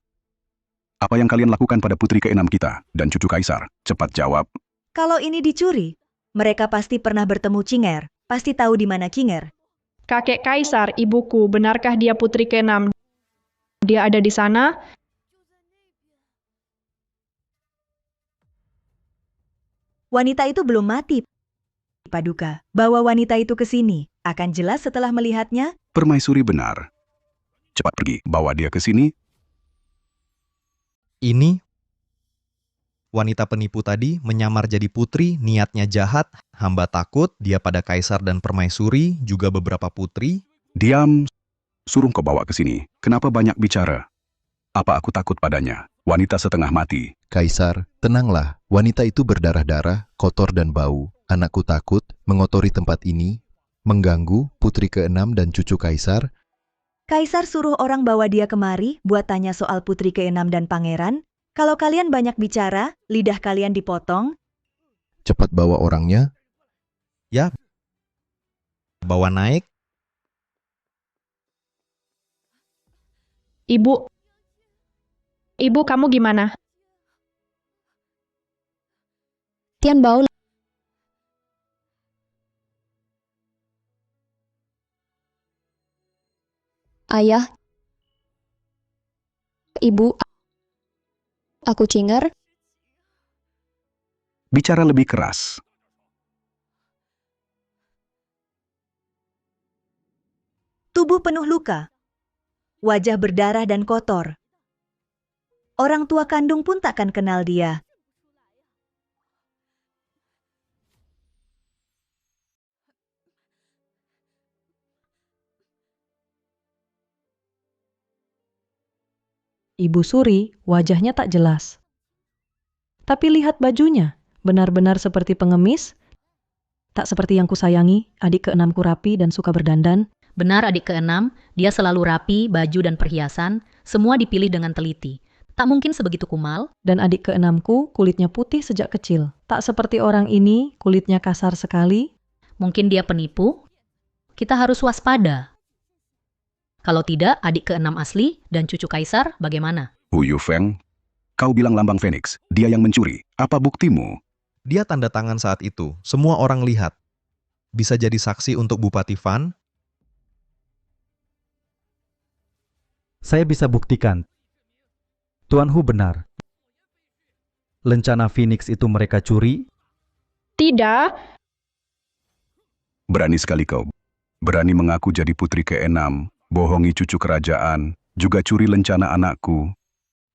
Speaker 1: Apa yang kalian lakukan pada putri ke-6 kita dan cucu kaisar? Cepat jawab.
Speaker 2: Kalau ini dicuri, mereka pasti pernah bertemu Cinger. Pasti tahu di mana Cinger.
Speaker 9: Kakek kaisar, ibuku, benarkah dia putri ke-6? Dia ada di sana?
Speaker 2: Wanita itu belum mati. Paduka, bawa wanita itu ke sini. Akan jelas setelah melihatnya.
Speaker 1: Permaisuri benar. Cepat pergi, bawa dia ke sini.
Speaker 4: Ini wanita penipu tadi menyamar jadi putri, niatnya jahat, hamba takut, dia pada kaisar dan permaisuri, juga beberapa putri.
Speaker 1: Diam, suruh kau bawa ke sini. Kenapa banyak bicara? Apa aku takut padanya? Wanita setengah mati.
Speaker 7: Kaisar, tenanglah. Wanita itu berdarah-darah, kotor dan bau. Anakku takut mengotori tempat ini, mengganggu putri ke-6 dan cucu kaisar.
Speaker 2: Kaisar suruh orang bawa dia kemari buat tanya soal putri ke-6 dan pangeran. Kalau kalian banyak bicara, lidah kalian dipotong.
Speaker 7: Cepat bawa orangnya.
Speaker 4: Ya, bawa naik.
Speaker 9: Ibu, kamu gimana?
Speaker 5: Tian Bao. Ayah, ibu, aku Cinger.
Speaker 1: Bicara lebih keras.
Speaker 2: Tubuh penuh luka. Wajah berdarah dan kotor. Orang tua kandung pun takkan kenal dia.
Speaker 3: Ibu Suri, wajahnya tak jelas. Tapi lihat bajunya, benar-benar seperti pengemis. Tak seperti yang kusayangi, adik ke-6ku rapi dan suka berdandan.
Speaker 12: Benar adik ke-6, dia selalu rapi, baju dan perhiasan, semua dipilih dengan teliti. Tak mungkin sebegitu kumal.
Speaker 3: Dan adik ke-6ku kulitnya putih sejak kecil. Tak seperti orang ini, kulitnya kasar sekali.
Speaker 12: Mungkin dia penipu. Kita harus waspada. Kalau tidak, adik ke-6 asli dan cucu kaisar bagaimana?
Speaker 1: Hu Yufeng, kau bilang lambang Phoenix, dia yang mencuri. Apa buktimu?
Speaker 4: Dia tanda tangan saat itu. Semua orang lihat. Bisa jadi saksi untuk Bupati Fan.
Speaker 10: Saya bisa buktikan. Tuan Hu benar. Lencana Phoenix itu mereka curi.
Speaker 9: Tidak.
Speaker 1: Berani sekali kau. Berani mengaku jadi putri ke-6, bohongi cucu kerajaan, juga curi lencana anakku.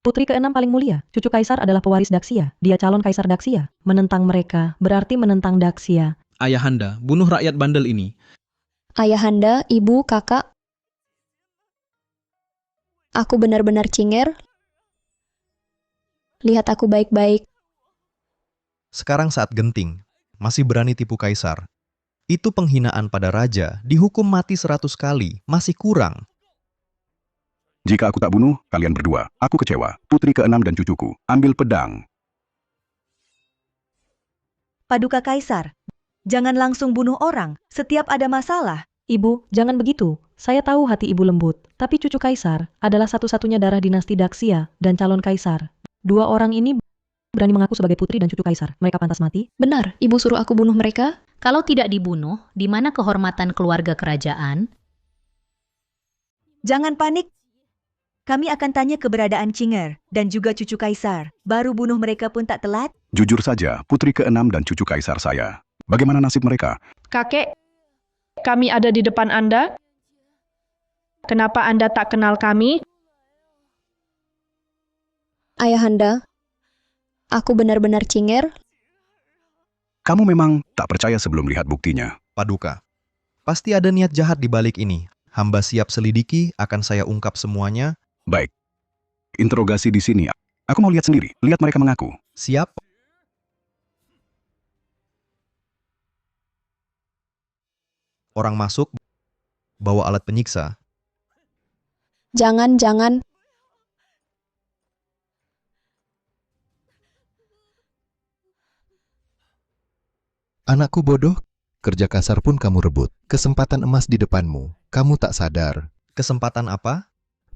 Speaker 3: Putri ke-6 paling mulia, cucu kaisar adalah pewaris Daxia. Dia calon kaisar Daxia. Menentang mereka berarti menentang Daxia.
Speaker 8: Ayahanda, bunuh rakyat bandel ini.
Speaker 5: Ayahanda, ibu, kakak. Aku benar-benar cinger. Lihat aku baik-baik.
Speaker 4: Sekarang saat genting, masih berani tipu kaisar. Itu penghinaan pada raja, dihukum mati 100 kali, masih kurang.
Speaker 1: Jika aku tak bunuh, kalian berdua. Aku kecewa. Putri keenam dan cucuku. Ambil pedang.
Speaker 2: Paduka Kaisar, jangan langsung bunuh orang setiap ada masalah.
Speaker 3: Ibu, jangan begitu. Saya tahu hati ibu lembut, tapi cucu kaisar adalah satu-satunya darah dinasti Daxia dan calon kaisar. Dua orang ini berani mengaku sebagai putri dan cucu kaisar. Mereka pantas mati.
Speaker 5: Benar, ibu suruh aku bunuh mereka?
Speaker 12: Kalau tidak dibunuh, di mana kehormatan keluarga kerajaan?
Speaker 2: Jangan panik. Kami akan tanya keberadaan Cinger dan juga cucu kaisar. Baru bunuh mereka pun tak telat.
Speaker 1: Jujur saja, putri keenam dan cucu kaisar saya. Bagaimana nasib mereka?
Speaker 9: Kakek, kami ada di depan Anda. Kenapa Anda tak kenal kami?
Speaker 5: Ayahanda, aku benar-benar cinger.
Speaker 1: Kamu memang tak percaya sebelum lihat buktinya.
Speaker 4: Paduka, pasti ada niat jahat di balik ini. Hamba siap selidiki, akan saya ungkap semuanya.
Speaker 1: Baik. Interogasi di sini. Aku mau lihat sendiri. Lihat mereka mengaku.
Speaker 4: Siap? Orang masuk, bawa alat penyiksa.
Speaker 5: Jangan.
Speaker 7: Anakku bodoh, kerja kasar pun kamu rebut. Kesempatan emas di depanmu. Kamu tak sadar.
Speaker 4: Kesempatan apa?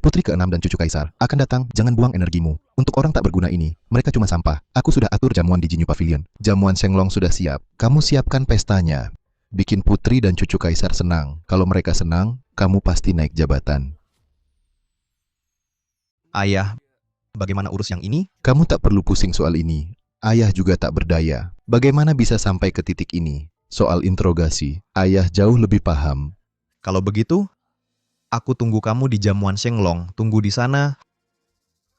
Speaker 7: Putri keenam dan cucu kaisar akan datang, jangan buang energimu. Untuk orang tak berguna ini, mereka cuma sampah. Aku sudah atur jamuan di Jinyu Pavilion. Jamuan Shenglong sudah siap. Kamu siapkan pestanya. Bikin putri dan cucu kaisar senang. Kalau mereka senang, kamu pasti naik jabatan.
Speaker 4: Ayah, bagaimana urus yang ini?
Speaker 7: Kamu tak perlu pusing soal ini. Ayah juga tak berdaya. Bagaimana bisa sampai ke titik ini? Soal interogasi, ayah jauh lebih paham.
Speaker 4: Kalau begitu, aku tunggu kamu di jamuan Shenglong. Tunggu di sana.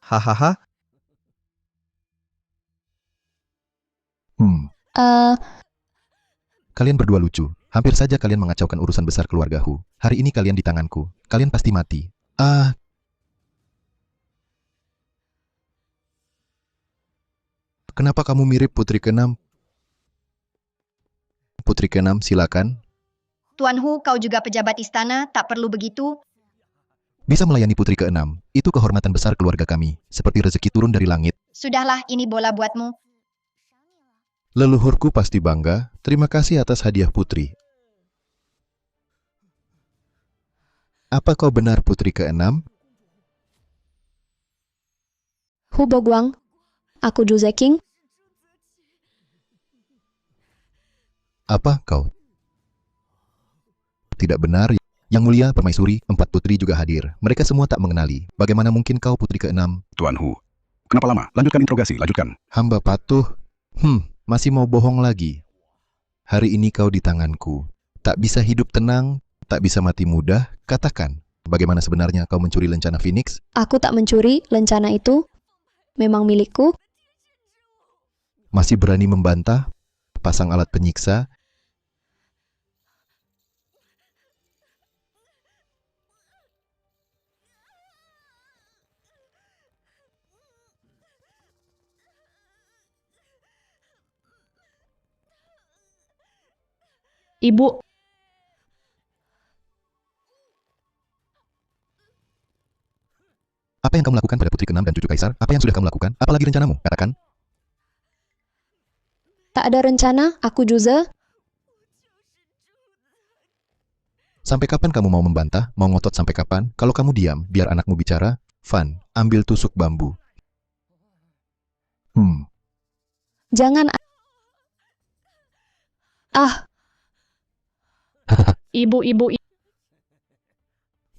Speaker 4: Hahaha.
Speaker 7: Kalian berdua lucu. Hampir saja kalian mengacaukan urusan besar keluargaku. Hari ini kalian di tanganku. Kalian pasti mati. Kenapa kamu mirip Putri keenam? Putri keenam, silakan.
Speaker 13: Tuan Hu, kau juga pejabat istana, tak perlu begitu.
Speaker 7: Bisa melayani Putri keenam. Itu kehormatan besar keluarga kami. Seperti rezeki turun dari langit.
Speaker 13: Sudahlah, ini bola buatmu.
Speaker 7: Leluhurku pasti bangga. Terima kasih atas hadiah Putri. Apa kau benar Putri keenam?
Speaker 5: Hu Boguang, aku Zhu Zeking.
Speaker 7: Apa kau? Tidak benar. Yang mulia Permaisuri, 4 putri juga hadir. Mereka semua tak mengenali. Bagaimana mungkin kau putri keenam?
Speaker 1: Tuan Hu. Kenapa lama? Lanjutkan interogasi, lanjutkan.
Speaker 7: Hamba patuh. Masih mau bohong lagi. Hari ini kau di tanganku. Tak bisa hidup tenang, tak bisa mati mudah. Katakan, bagaimana sebenarnya kau mencuri lencana Phoenix?
Speaker 5: Aku tak mencuri, lencana itu memang milikku.
Speaker 7: Masih berani membantah? Pasang alat penyiksa?
Speaker 9: Ibu,
Speaker 7: Apa yang kamu lakukan pada putri keenam dan cucu kaisar? Apa yang sudah kamu lakukan? Apalagi rencanamu? Katakan.
Speaker 5: Tak ada rencana, aku Juze.
Speaker 7: Sampai kapan kamu mau membantah? Mau ngotot sampai kapan? Kalau kamu diam, biar anakmu bicara. Fan, ambil tusuk bambu.
Speaker 5: Jangan.
Speaker 9: Ibu.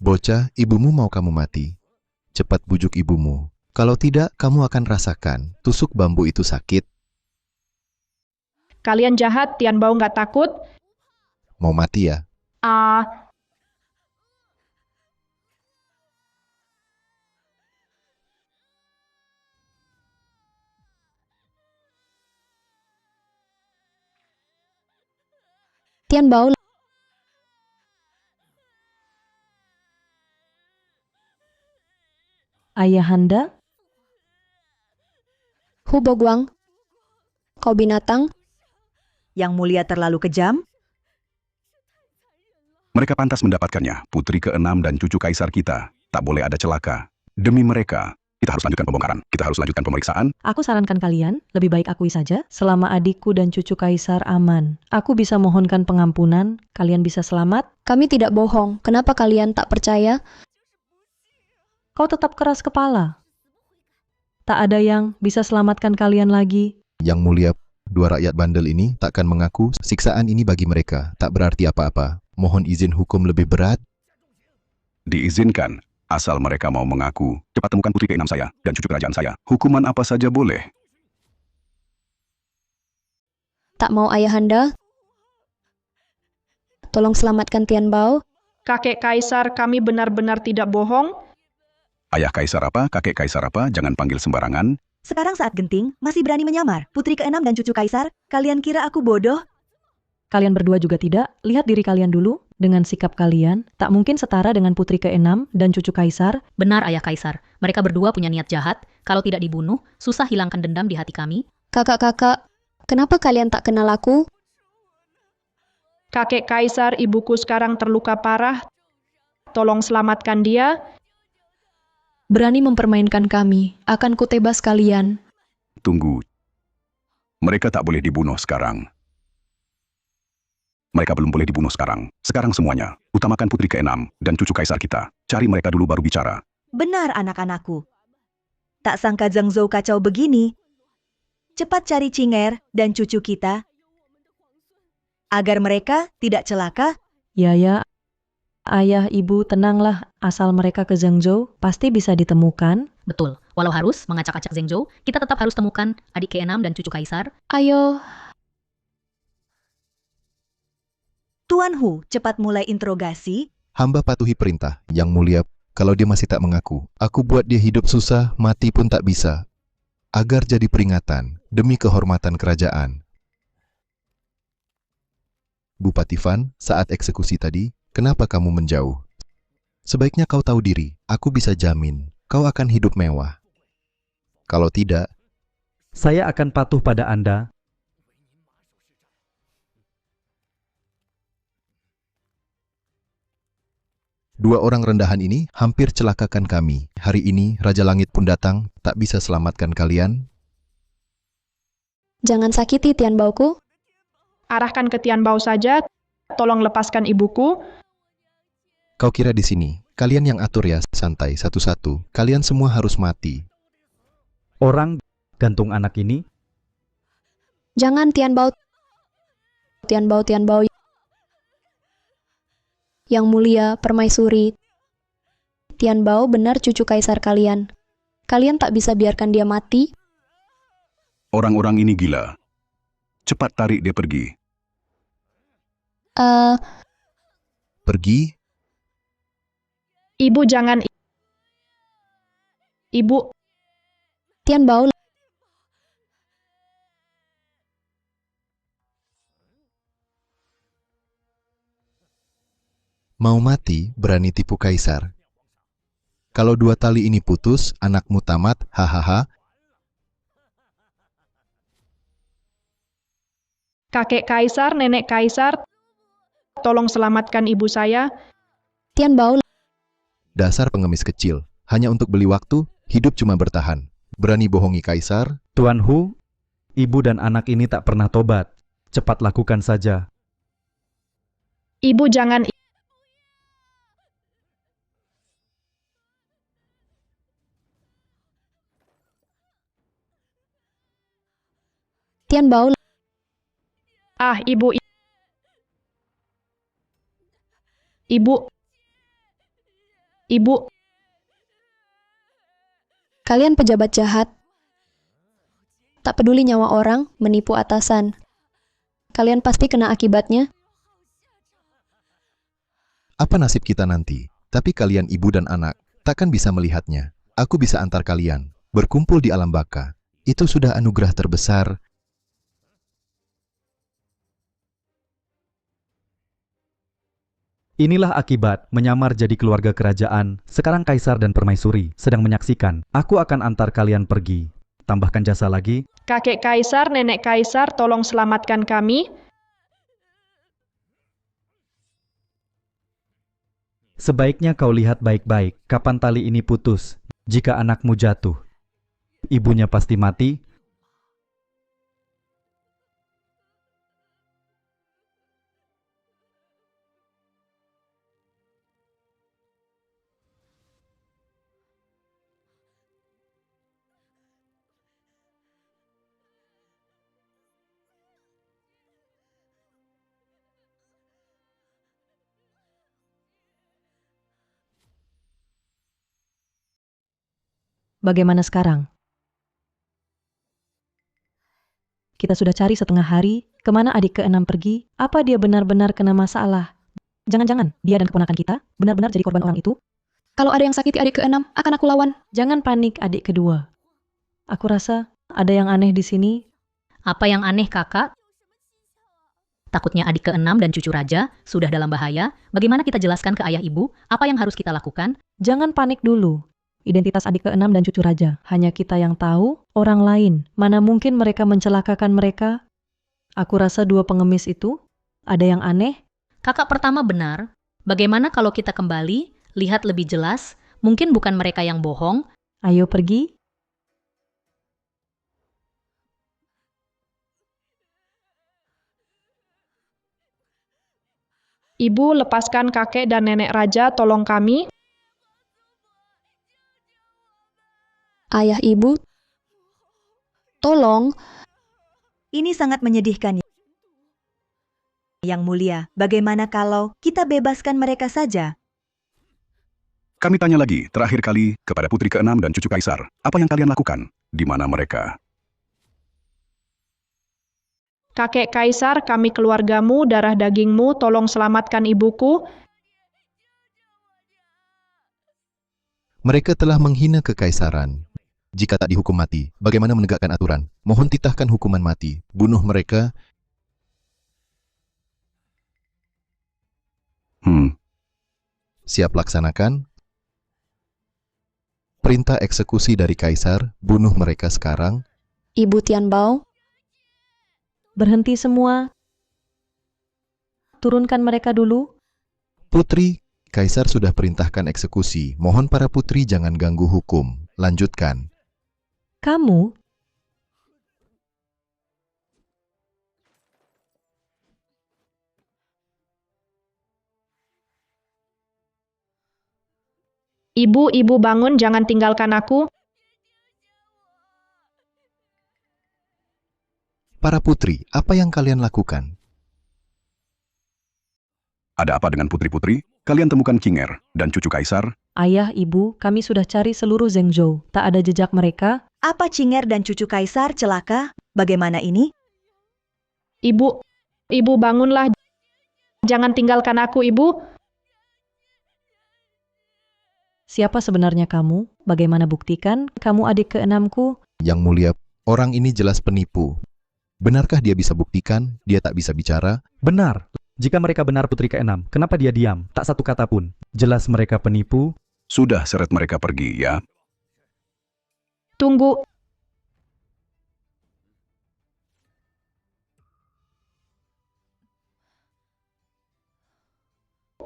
Speaker 7: Bocah, ibumu mau kamu mati. Cepat bujuk ibumu. Kalau tidak, kamu akan rasakan. Tusuk bambu itu sakit.
Speaker 9: Kalian jahat, Tian Bao nggak takut?
Speaker 7: Mau mati ya?
Speaker 5: Tian Bao,
Speaker 3: Ayahanda,
Speaker 5: Hu Boguang, kau binatang,
Speaker 2: Yang mulia terlalu kejam?
Speaker 1: Mereka pantas mendapatkannya, putri ke-6 dan cucu kaisar kita. Tak boleh ada celaka. Demi mereka, kita harus lanjutkan pembongkaran. Kita harus lanjutkan pemeriksaan.
Speaker 3: aku sarankan kalian, lebih baik akui saja, selama adikku dan cucu kaisar aman. Aku bisa mohonkan pengampunan, kalian bisa selamat.
Speaker 5: kami tidak bohong. Kenapa kalian tak percaya?
Speaker 3: Kau tetap keras kepala. Tak ada yang bisa selamatkan kalian lagi.
Speaker 7: Yang mulia, dua rakyat bandel ini takkan mengaku siksaan ini bagi mereka tak berarti apa-apa. Mohon izin hukum lebih berat.
Speaker 1: Diizinkan, asal mereka mau mengaku. Cepat temukan putri ke-6 saya dan cucu kerajaan saya. Hukuman apa saja boleh.
Speaker 5: Tak mau ayahanda? Tolong selamatkan Tian Bao.
Speaker 9: Kakek kaisar, kami benar-benar tidak bohong.
Speaker 1: Ayah kaisar apa, kakek kaisar apa, jangan panggil sembarangan.
Speaker 2: Sekarang saat genting, masih berani menyamar. Putri ke-6 dan cucu kaisar, kalian kira aku bodoh?
Speaker 3: Kalian berdua juga tidak, lihat diri kalian dulu. Dengan sikap kalian, tak mungkin setara dengan putri ke-6 dan cucu kaisar.
Speaker 12: Benar ayah kaisar, mereka berdua punya niat jahat. Kalau tidak dibunuh, susah hilangkan dendam di hati kami.
Speaker 5: Kakak-kakak, kenapa kalian tak kenal aku?
Speaker 9: Kakek kaisar, ibuku sekarang terluka parah. Tolong selamatkan dia.
Speaker 5: Berani mempermainkan kami, akan kutebas kalian.
Speaker 1: Tunggu. Mereka tak boleh dibunuh sekarang. Mereka belum boleh dibunuh sekarang. Sekarang semuanya, utamakan putri ke-6 dan cucu kaisar kita. Cari mereka dulu baru bicara.
Speaker 2: Benar anak-anakku. Tak sangka Zheng Zhou kacau begini. Cepat cari Cinger dan cucu kita. Agar mereka tidak celaka.
Speaker 3: Ya, ayah, ibu, tenanglah. Asal mereka ke Zhengzhou, pasti bisa ditemukan.
Speaker 12: Betul, walau harus mengacak-acak Zhengzhou, kita tetap harus temukan adik ke-6 dan cucu kaisar.
Speaker 5: Ayo,
Speaker 2: Tuan Hu, cepat mulai interogasi.
Speaker 7: Hamba patuhi perintah. Yang mulia, kalau dia masih tak mengaku, aku buat dia hidup susah, mati pun tak bisa. Agar jadi peringatan, demi kehormatan kerajaan. Bupati Fan, saat eksekusi tadi, kenapa kamu menjauh? Sebaiknya kau tahu diri, aku bisa jamin, kau akan hidup mewah. Kalau tidak,
Speaker 10: Saya akan patuh pada Anda.
Speaker 7: dua orang rendahan ini hampir celakakan kami. Hari ini Raja Langit pun datang, tak bisa selamatkan kalian.
Speaker 5: jangan sakiti Tian Baoku.
Speaker 9: Arahkan ke Tian Bao saja. Tolong lepaskan ibuku.
Speaker 7: Kau kira di sini, kalian yang atur ya, santai satu-satu. Kalian semua harus mati.
Speaker 10: Orang gantung anak ini.
Speaker 5: Jangan Tian Bao. Tian Bao, Tian Bao. Yang mulia, permaisuri. Tian Bao benar cucu kaisar kalian. Kalian tak bisa biarkan dia mati.
Speaker 1: Orang-orang ini gila. Cepat tarik dia pergi.
Speaker 7: Pergi?
Speaker 9: Ibu jangan. Ibu.
Speaker 5: Tian Bao.
Speaker 7: Mau mati, berani tipu kaisar. Kalau dua tali ini putus, anakmu tamat, hahaha.
Speaker 9: Kakek kaisar, nenek kaisar. Tolong selamatkan ibu saya.
Speaker 5: Tian Bao.
Speaker 7: Dasar pengemis kecil, hanya untuk beli waktu, hidup cuma bertahan. Berani bohongi kaisar.
Speaker 10: Tuan Hu, ibu dan anak ini tak pernah tobat. Cepat lakukan saja.
Speaker 9: Ibu jangan.
Speaker 5: Tian Bao.
Speaker 9: Ah, ibu. Ibu. Ibu.
Speaker 5: Kalian pejabat jahat. Tak peduli nyawa orang, menipu atasan. Kalian pasti kena akibatnya.
Speaker 7: Apa nasib kita nanti? Tapi kalian ibu dan anak, takkan bisa melihatnya. Aku bisa antar kalian, berkumpul di alam baka. Itu sudah anugerah terbesar.
Speaker 10: Inilah akibat menyamar jadi keluarga kerajaan. Sekarang kaisar dan permaisuri sedang menyaksikan. Aku akan antar kalian pergi. Tambahkan jasa lagi.
Speaker 9: Kakek kaisar, nenek kaisar, tolong selamatkan kami.
Speaker 10: Sebaiknya kau lihat baik-baik kapan tali ini putus. Jika anakmu jatuh, ibunya pasti mati.
Speaker 3: Bagaimana sekarang? Kita sudah cari setengah hari, kemana adik ke-6 pergi? Apa dia benar-benar kena masalah? Jangan-jangan dia dan keponakan kita benar-benar jadi korban orang itu?
Speaker 5: Kalau ada yang sakiti adik ke-6, akan aku lawan.
Speaker 3: Jangan panik adik kedua. Aku rasa ada yang aneh di sini.
Speaker 12: Apa yang aneh, Kakak? Takutnya adik ke-6 dan cucu raja sudah dalam bahaya. Bagaimana kita jelaskan ke ayah ibu apa yang harus kita lakukan?
Speaker 3: Jangan panik dulu. Identitas adik ke-6 dan cucu raja hanya kita yang tahu, orang lain. Mana mungkin mereka mencelakakan mereka? Aku rasa dua pengemis itu ada yang aneh.
Speaker 12: Kakak pertama benar. Bagaimana kalau kita kembali, lihat lebih jelas, mungkin bukan mereka yang bohong.
Speaker 3: Ayo pergi.
Speaker 9: Ibu, lepaskan kakek dan nenek raja, tolong kami.
Speaker 5: Ayah ibu, tolong.
Speaker 2: Ini sangat menyedihkan. Yang mulia, bagaimana kalau kita bebaskan mereka saja?
Speaker 1: Kami tanya lagi, terakhir kali, kepada putri ke-6 dan cucu kaisar. Apa yang kalian lakukan? Di mana mereka?
Speaker 9: Kakek kaisar, kami keluargamu, darah dagingmu, tolong selamatkan ibuku.
Speaker 7: Mereka telah menghina kekaisaran. Jika tak dihukum mati, bagaimana menegakkan aturan? Mohon titahkan hukuman mati. Bunuh mereka. Siap laksanakan. Perintah eksekusi dari kaisar, bunuh mereka sekarang.
Speaker 5: Ibu Tianbao,
Speaker 3: Berhenti semua. Turunkan mereka dulu.
Speaker 7: Putri, kaisar sudah perintahkan eksekusi. Mohon para putri jangan ganggu hukum. Lanjutkan.
Speaker 3: Kamu
Speaker 9: Ibu bangun, jangan tinggalkan aku.
Speaker 7: Para putri, apa yang kalian lakukan?
Speaker 1: Ada apa dengan putri-putri? Kalian temukan Cinger dan cucu kaisar?
Speaker 3: Ayah, ibu, kami sudah cari seluruh Zhengzhou. Tak ada jejak mereka.
Speaker 2: Apa Cinger dan cucu kaisar celaka? Bagaimana ini?
Speaker 9: Ibu bangunlah. Jangan tinggalkan aku, ibu.
Speaker 3: Siapa sebenarnya kamu? Bagaimana buktikan kamu adik ke-6ku?
Speaker 7: Yang mulia, orang ini jelas penipu. Benarkah dia bisa buktikan? Dia tak bisa bicara?
Speaker 10: Benar. Jika mereka benar putri ke-6, kenapa dia diam? Tak satu kata pun. Jelas mereka penipu.
Speaker 1: Sudah seret mereka pergi, ya?
Speaker 9: Tunggu.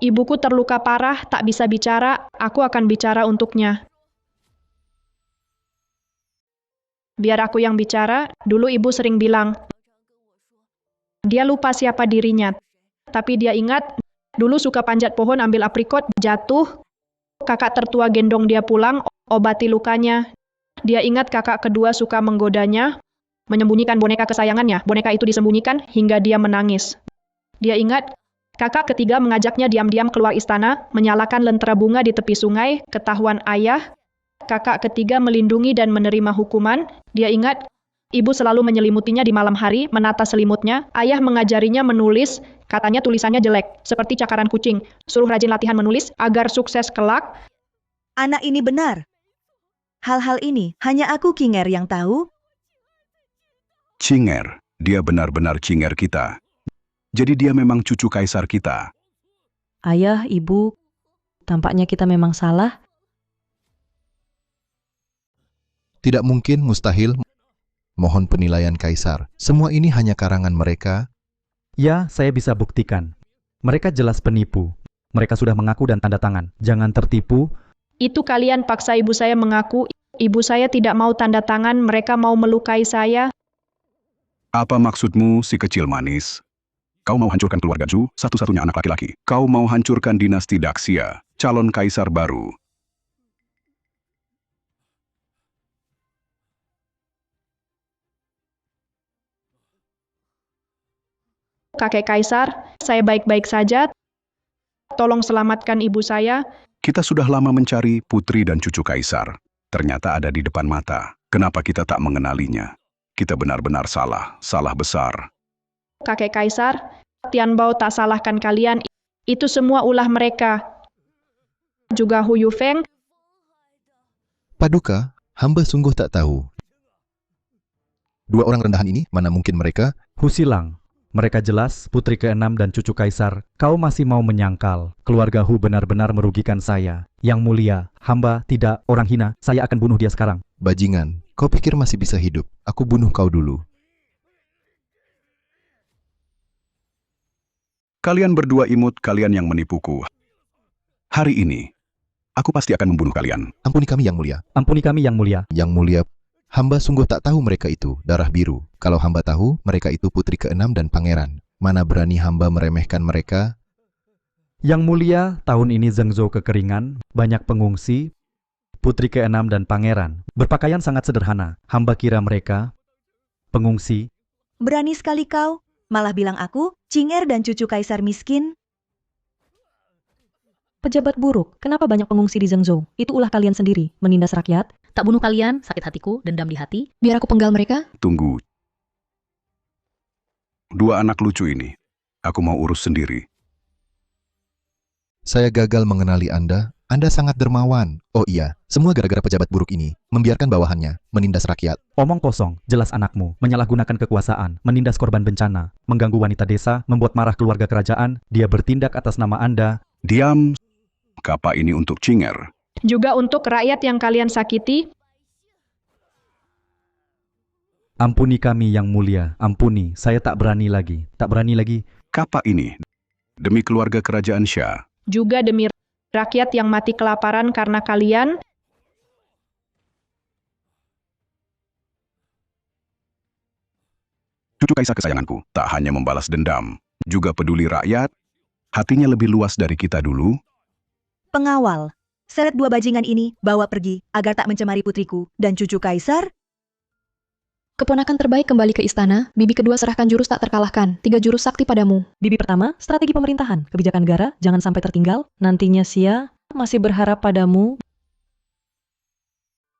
Speaker 9: Ibuku terluka parah, tak bisa bicara. Aku akan bicara untuknya. Biar aku yang bicara. Dulu ibu sering bilang, dia lupa siapa dirinya. Tapi dia ingat, dulu suka panjat pohon ambil aprikot, jatuh. Kakak tertua gendong dia pulang, obati lukanya. Dia ingat kakak kedua suka menggodanya, menyembunyikan boneka kesayangannya. Boneka itu disembunyikan hingga dia menangis. Dia ingat, kakak ketiga mengajaknya diam-diam keluar istana, menyalakan lentera bunga di tepi sungai, ketahuan ayah. Kakak ketiga melindungi dan menerima hukuman. Dia ingat, ibu selalu menyelimutinya di malam hari, menata selimutnya. Ayah mengajarinya menulis, katanya tulisannya jelek, seperti cakaran kucing. Suruh rajin latihan menulis, agar sukses kelak.
Speaker 2: Anak ini benar. Hal-hal ini hanya aku Cinger yang tahu.
Speaker 1: Cinger, dia benar-benar Cinger kita. Jadi dia memang cucu kaisar kita.
Speaker 3: Ayah, Ibu, tampaknya kita memang salah.
Speaker 7: Tidak mungkin, mustahil. Mohon penilaian Kaisar. Semua ini hanya karangan mereka.
Speaker 10: Ya, saya bisa buktikan. Mereka jelas penipu. Mereka sudah mengaku dan tanda tangan. Jangan tertipu.
Speaker 9: Itu kalian paksa ibu saya mengaku. Ibu saya tidak mau tanda tangan, mereka mau melukai saya.
Speaker 1: Apa maksudmu, si kecil manis? Kau mau hancurkan keluarga Zhu, satu-satunya anak laki-laki. Kau mau hancurkan dinasti Daxia, calon kaisar baru.
Speaker 9: Kakek Kaisar, saya baik-baik saja. Tolong selamatkan ibu saya.
Speaker 1: Kita sudah lama mencari putri dan cucu kaisar. Ternyata ada di depan mata. Kenapa kita tak mengenalinya? Kita benar-benar salah besar.
Speaker 9: Kakek Kaisar, Tian Bao tak salahkan kalian. Itu semua ulah mereka. Juga Hu Yufeng.
Speaker 7: Paduka, hamba sungguh tak tahu. Dua orang rendahan ini, mana mungkin mereka?
Speaker 10: Husilang. Mereka jelas putri ke-6 dan cucu kaisar. Kau masih mau menyangkal. Keluarga Hu benar-benar merugikan saya. Yang mulia, hamba tidak orang hina. Saya akan bunuh dia sekarang.
Speaker 7: Bajingan, kau pikir masih bisa hidup? Aku bunuh kau dulu.
Speaker 1: Kalian berdua imut, kalian yang menipuku. Hari ini, aku pasti akan membunuh kalian.
Speaker 7: Ampuni kami, Yang Mulia.
Speaker 10: Ampuni kami, Yang Mulia.
Speaker 7: Yang Mulia, hamba sungguh tak tahu mereka itu darah biru. Kalau hamba tahu, mereka itu putri ke-6 dan pangeran. Mana berani hamba meremehkan mereka?
Speaker 10: Yang Mulia, tahun ini Zhengzhou kekeringan, banyak pengungsi, putri ke-6 dan pangeran. Berpakaian sangat sederhana. Hamba kira mereka pengungsi.
Speaker 2: Berani sekali kau, malah bilang aku, Cinger dan cucu kaisar miskin.
Speaker 3: Pejabat buruk, kenapa banyak pengungsi di Zhengzhou? Itu ulah kalian sendiri, menindas rakyat.
Speaker 12: Tak bunuh kalian, sakit hatiku, dendam di hati.
Speaker 5: Biar aku penggal mereka.
Speaker 1: Tunggu. Dua anak lucu ini, aku mau urus sendiri.
Speaker 7: Saya gagal mengenali Anda. Anda sangat dermawan. Oh iya, semua gara-gara pejabat buruk ini. Membiarkan bawahannya menindas rakyat.
Speaker 10: Omong kosong, jelas anakmu, menyalahgunakan kekuasaan, menindas korban bencana, mengganggu wanita desa, membuat marah keluarga kerajaan, dia bertindak atas nama Anda.
Speaker 1: Diam. Kapa ini untuk Cinger.
Speaker 9: Juga untuk rakyat yang kalian sakiti.
Speaker 10: Ampuni kami, Yang Mulia, ampuni, saya tak berani lagi.
Speaker 1: Kapa ini, demi keluarga kerajaan Xia.
Speaker 9: Juga demi rakyat yang mati kelaparan karena kalian.
Speaker 1: Cucu kaisar kesayanganku, tak hanya membalas dendam, juga peduli rakyat. Hatinya lebih luas dari kita dulu.
Speaker 2: Pengawal, seret dua bajingan ini, bawa pergi, agar tak mencemari putriku dan cucu kaisar.
Speaker 5: Keponakan terbaik kembali ke istana. Bibi kedua serahkan jurus tak terkalahkan. 3 jurus sakti padamu.
Speaker 3: Bibi pertama, strategi pemerintahan, kebijakan negara, jangan sampai tertinggal. Nantinya Xia masih berharap padamu.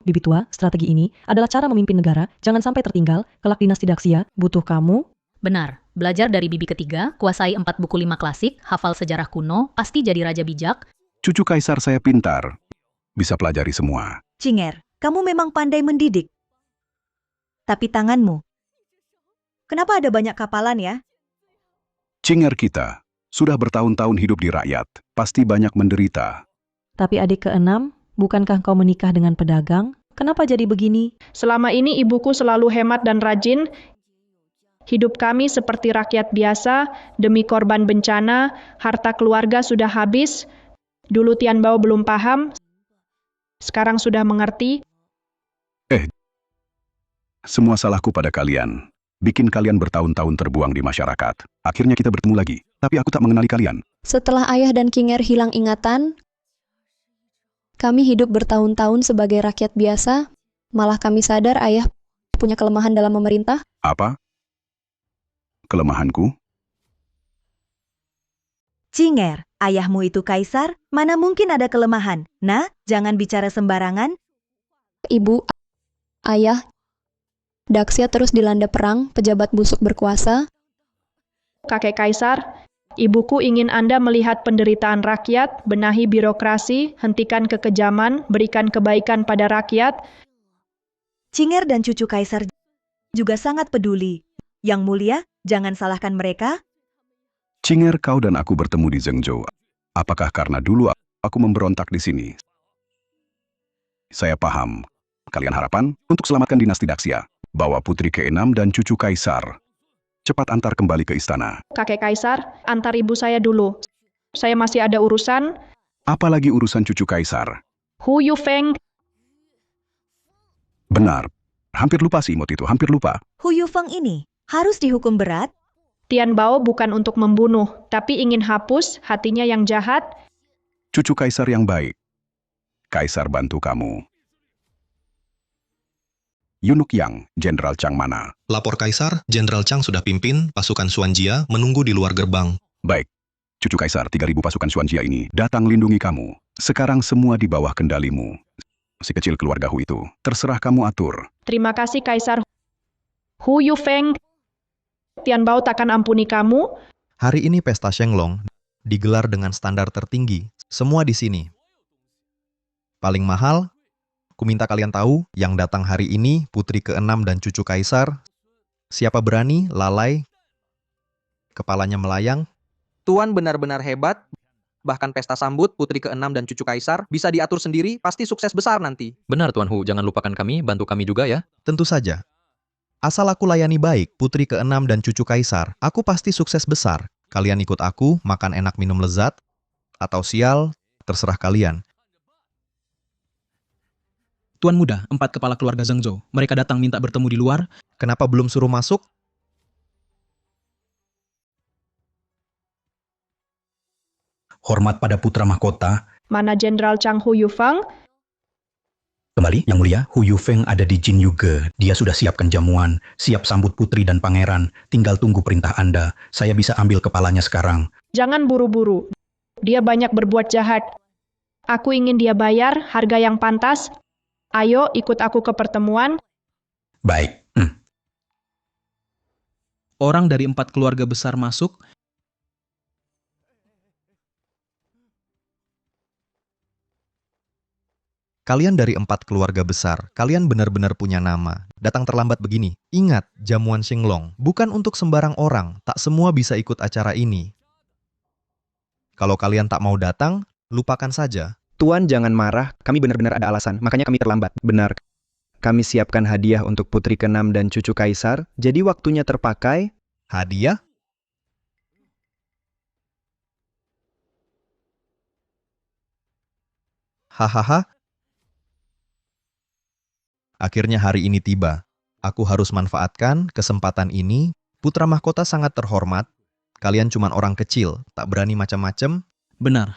Speaker 3: Bibi tua, strategi ini adalah cara memimpin negara, jangan sampai tertinggal. Kelak dinasti Daxia butuh kamu.
Speaker 12: Benar, belajar dari bibi ketiga, kuasai 4 buku 5 klasik, hafal sejarah kuno, pasti jadi raja bijak.
Speaker 1: Cucu kaisar saya pintar, bisa pelajari semua.
Speaker 2: Cinger, kamu memang pandai mendidik. Tapi tanganmu, kenapa ada banyak kapalan ya?
Speaker 1: Cinger kita, sudah bertahun-tahun hidup di rakyat, pasti banyak menderita.
Speaker 3: Tapi adik ke-6, bukankah kau menikah dengan pedagang? Kenapa jadi begini?
Speaker 9: Selama ini ibuku selalu hemat dan rajin. Hidup kami seperti rakyat biasa, demi korban bencana, harta keluarga sudah habis. Dulu Tian Bao belum paham, sekarang sudah mengerti.
Speaker 1: Semua salahku pada kalian. Bikin kalian bertahun-tahun terbuang di masyarakat. Akhirnya kita bertemu lagi, tapi aku tak mengenali kalian.
Speaker 5: Setelah ayah dan Kinger hilang ingatan, kami hidup bertahun-tahun sebagai rakyat biasa, malah kami sadar ayah punya kelemahan dalam memerintah.
Speaker 1: Apa? Kelemahanku?
Speaker 2: Cinger, ayahmu itu kaisar, mana mungkin ada kelemahan. Nah, jangan bicara sembarangan.
Speaker 5: Ibu, ayah, Daxia terus dilanda perang, pejabat busuk berkuasa.
Speaker 9: Kakek Kaisar, ibuku ingin Anda melihat penderitaan rakyat, benahi birokrasi, hentikan kekejaman, berikan kebaikan pada rakyat.
Speaker 2: Cinger dan cucu kaisar juga sangat peduli. Yang mulia, jangan salahkan mereka.
Speaker 1: Cinger, kau dan aku bertemu di Zhengzhou. Apakah karena dulu aku memberontak di sini? Saya paham. Kalian harapan untuk selamatkan dinasti Daxia. Bawa putri ke-6 dan cucu kaisar. Cepat antar kembali ke istana.
Speaker 9: Kakek Kaisar, antar ibu saya dulu. Saya masih ada urusan.
Speaker 1: Apalagi urusan cucu kaisar.
Speaker 9: Hu Yufeng,
Speaker 1: Benar. Hampir lupa sih imut itu, hampir lupa.
Speaker 2: Hu Yufeng ini harus dihukum berat.
Speaker 9: Tian Bao bukan untuk membunuh, tapi ingin hapus hatinya yang jahat.
Speaker 1: Cucu kaisar yang baik. Kaisar bantu kamu. Yunuk Yang, Jenderal Chang mana?
Speaker 4: Lapor Kaisar, Jenderal Chang sudah pimpin pasukan Xuanjia menunggu di luar gerbang.
Speaker 1: Baik. Cucu kaisar 3.000 pasukan Xuanjia ini datang lindungi kamu. Sekarang semua di bawah kendalimu. Si kecil keluarga Hu itu, terserah kamu atur.
Speaker 9: Terima kasih Kaisar Hu Yufeng. Tian Bao takkan ampuni kamu.
Speaker 4: Hari ini pesta Shenglong digelar dengan standar tertinggi. Semua di sini. Paling mahal, ku minta kalian tahu, yang datang hari ini putri ke-6 dan cucu kaisar. Siapa berani, lalai, kepalanya melayang.
Speaker 14: Tuan benar-benar hebat. Bahkan pesta sambut putri ke-6 dan cucu kaisar bisa diatur sendiri, pasti sukses besar nanti.
Speaker 11: Benar Tuan Hu, jangan lupakan kami, bantu kami juga ya.
Speaker 4: Tentu saja. Asal aku layani baik putri ke-6 dan cucu kaisar, aku pasti sukses besar. Kalian ikut aku, makan enak minum lezat, atau sial, terserah kalian.
Speaker 8: Tuan Muda, 4 kepala keluarga Zhengzhou. Mereka datang minta bertemu di luar.
Speaker 4: Kenapa belum suruh masuk?
Speaker 10: Hormat pada putra mahkota.
Speaker 9: Mana Jenderal Chang Hu Yufeng?
Speaker 10: Kembali, Yang Mulia, Hu Yufeng ada di Jin Yuge. Dia sudah siapkan jamuan, siap sambut putri dan pangeran. Tinggal tunggu perintah Anda. Saya bisa ambil kepalanya sekarang.
Speaker 9: Jangan buru-buru. Dia banyak berbuat jahat. Aku ingin dia bayar harga yang pantas. Ayo ikut aku ke pertemuan.
Speaker 10: Baik.
Speaker 8: Orang dari 4 keluarga besar masuk.
Speaker 4: Kalian dari 4 keluarga besar, kalian benar-benar punya nama. Datang terlambat begini. Ingat, jamuan Shenglong bukan untuk sembarang orang. Tak semua bisa ikut acara ini. Kalau kalian tak mau datang, lupakan saja.
Speaker 14: Tuan jangan marah, kami benar-benar ada alasan, makanya kami terlambat. Benar. Kami siapkan hadiah untuk putri ke-6 dan cucu kaisar, jadi waktunya terpakai.
Speaker 4: Hadiah? Hahaha. Akhirnya hari ini tiba. Aku harus manfaatkan kesempatan ini. Putra mahkota sangat terhormat. Kalian cuma orang kecil, tak berani macam-macam.
Speaker 8: Benar.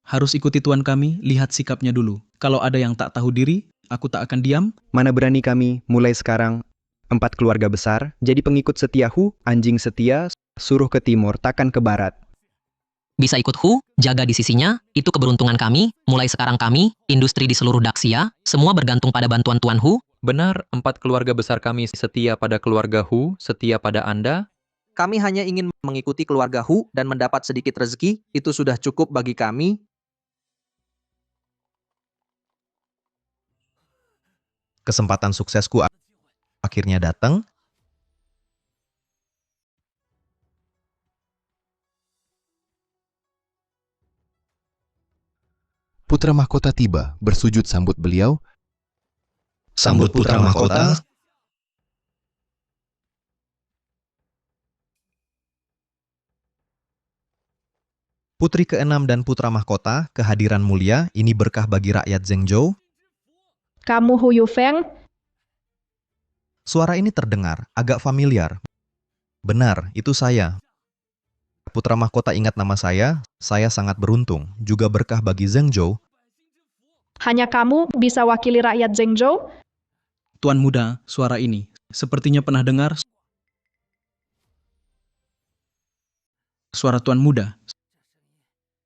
Speaker 8: Harus ikuti tuan kami, lihat sikapnya dulu. Kalau ada yang tak tahu diri, aku tak akan diam.
Speaker 14: Mana berani kami, mulai sekarang. 4 keluarga besar, jadi pengikut setia Hu, anjing setia, suruh ke timur, takkan ke barat.
Speaker 11: Bisa ikut Hu, jaga di sisinya, itu keberuntungan kami. Mulai sekarang kami, industri di seluruh Daxia, semua bergantung pada bantuan Tuan Hu.
Speaker 15: Benar, 4 keluarga besar kami setia pada keluarga Hu, setia pada Anda.
Speaker 14: Kami hanya ingin mengikuti keluarga Hu dan mendapat sedikit rezeki, itu sudah cukup bagi kami.
Speaker 4: Kesempatan suksesku akhirnya datang.
Speaker 7: Putra mahkota tiba, bersujud sambut beliau.
Speaker 4: Sambut putra mahkota. Putri ke-6 dan putra mahkota, kehadiran mulia, ini berkah bagi rakyat Zhengzhou.
Speaker 9: Kamu Hu Yufeng?
Speaker 4: Suara ini terdengar, agak familiar. Benar, itu saya. Putra mahkota ingat nama saya sangat beruntung, juga berkah bagi Zhengzhou.
Speaker 9: Hanya kamu bisa wakili rakyat Zhengzhou?
Speaker 8: Tuan Muda, suara ini, sepertinya pernah dengar. Suara Tuan Muda.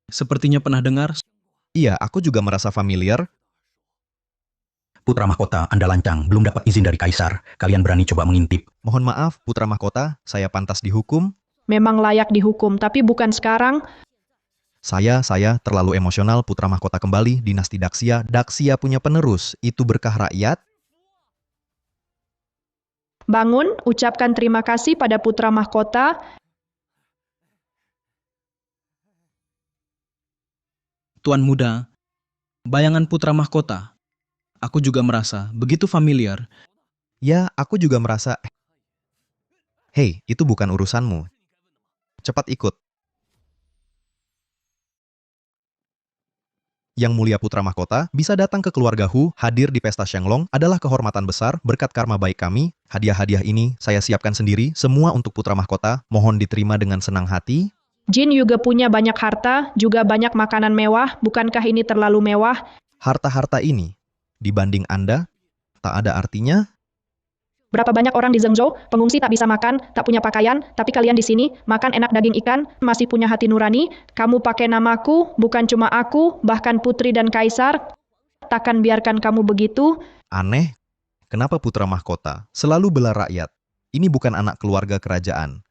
Speaker 8: Sepertinya pernah dengar.
Speaker 4: Iya, aku juga merasa familiar.
Speaker 10: Putra mahkota, Anda lancang, belum dapat izin dari Kaisar. Kalian berani coba mengintip.
Speaker 4: Mohon maaf, putra mahkota, saya pantas dihukum.
Speaker 9: Memang layak dihukum, tapi bukan sekarang.
Speaker 4: Saya terlalu emosional. Putra mahkota kembali, dinasti Daxia. Daxia punya penerus, itu berkah rakyat.
Speaker 9: Bangun, ucapkan terima kasih pada putra mahkota.
Speaker 8: Tuan Muda, bayangan putra mahkota. Aku juga merasa begitu familiar.
Speaker 4: Ya, aku juga merasa... Hei, itu bukan urusanmu. Cepat ikut. Yang mulia putra mahkota bisa datang ke keluarga Hu, hadir di pesta Shenglong adalah kehormatan besar berkat karma baik kami. Hadiah-hadiah ini saya siapkan sendiri, semua untuk putra mahkota. Mohon diterima dengan senang hati.
Speaker 9: Jin juga punya banyak harta, juga banyak makanan mewah. Bukankah ini terlalu mewah?
Speaker 4: Harta-harta ini, dibanding Anda, tak ada artinya.
Speaker 9: Berapa banyak orang di Zhengzhou, pengungsi tak bisa makan, tak punya pakaian, tapi kalian di sini, makan enak daging ikan, masih punya hati nurani, kamu pakai namaku, bukan cuma aku, bahkan putri dan kaisar, takkan biarkan kamu begitu.
Speaker 4: Aneh, kenapa putra mahkota selalu bela rakyat? Ini bukan anak keluarga kerajaan.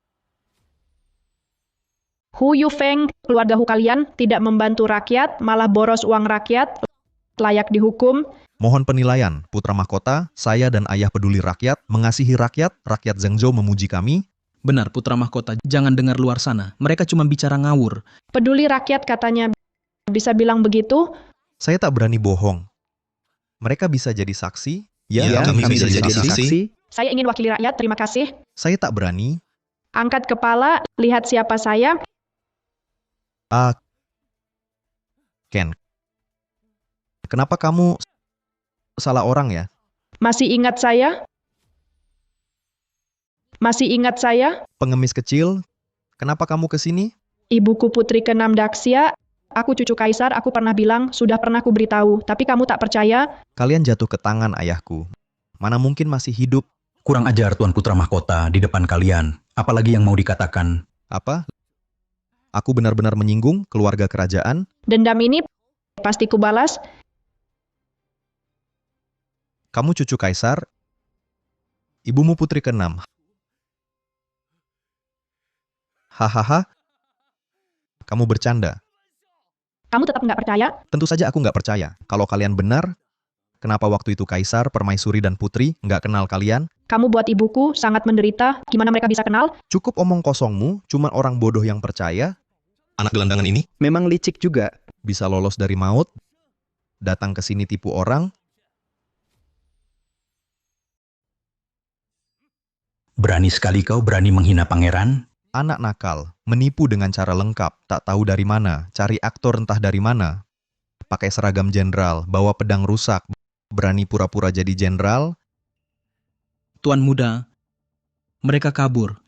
Speaker 9: Hu Yufeng, keluarga Hu kalian, tidak membantu rakyat, malah boros uang rakyat, layak dihukum.
Speaker 4: Mohon penilaian, putra mahkota, saya dan ayah peduli rakyat, mengasihi rakyat, rakyat Zhengzhou memuji kami.
Speaker 8: Benar, putra mahkota, jangan dengar luar sana. Mereka cuma bicara ngawur.
Speaker 9: Peduli rakyat katanya, bisa bilang begitu?
Speaker 4: Saya tak berani bohong. Mereka bisa jadi saksi.
Speaker 14: Ya, kami bisa jadi saksi.
Speaker 9: Saya ingin wakili rakyat, terima kasih.
Speaker 4: Saya tak berani.
Speaker 9: Angkat kepala, lihat siapa saya.
Speaker 4: Ken. Kenapa kamu salah orang ya?
Speaker 9: Masih ingat saya? Masih ingat saya?
Speaker 4: Pengemis kecil, kenapa kamu ke sini?
Speaker 9: Ibuku putri ke-6 Daxia, aku cucu kaisar, aku pernah bilang, sudah pernah ku beritahu, tapi kamu tak percaya.
Speaker 4: Kalian jatuh ke tangan ayahku. Mana mungkin masih hidup?
Speaker 16: Kurang ajar Tuan Putra Mahkota di depan kalian. Apalagi yang mau dikatakan?
Speaker 4: Apa? Aku benar-benar menyinggung keluarga kerajaan?
Speaker 9: Dendam ini pasti ku balas.
Speaker 4: Kamu cucu kaisar, ibumu putri ke-6. Hahaha, kamu bercanda.
Speaker 9: Kamu tetap nggak percaya?
Speaker 4: Tentu saja aku nggak percaya. Kalau kalian benar, kenapa waktu itu kaisar, permaisuri, dan putri nggak kenal kalian?
Speaker 9: Kamu buat ibuku sangat menderita, gimana mereka bisa kenal?
Speaker 4: Cukup omong kosongmu, cuma orang bodoh yang percaya.
Speaker 14: Anak gelandangan ini memang licik juga.
Speaker 4: Bisa lolos dari maut, datang ke sini tipu orang.
Speaker 16: Berani sekali kau berani menghina pangeran?
Speaker 4: Anak nakal, menipu dengan cara lengkap, tak tahu dari mana, cari aktor entah dari mana. Pakai seragam jenderal, bawa pedang rusak, berani pura-pura jadi jenderal.
Speaker 8: Tuan Muda, mereka kabur.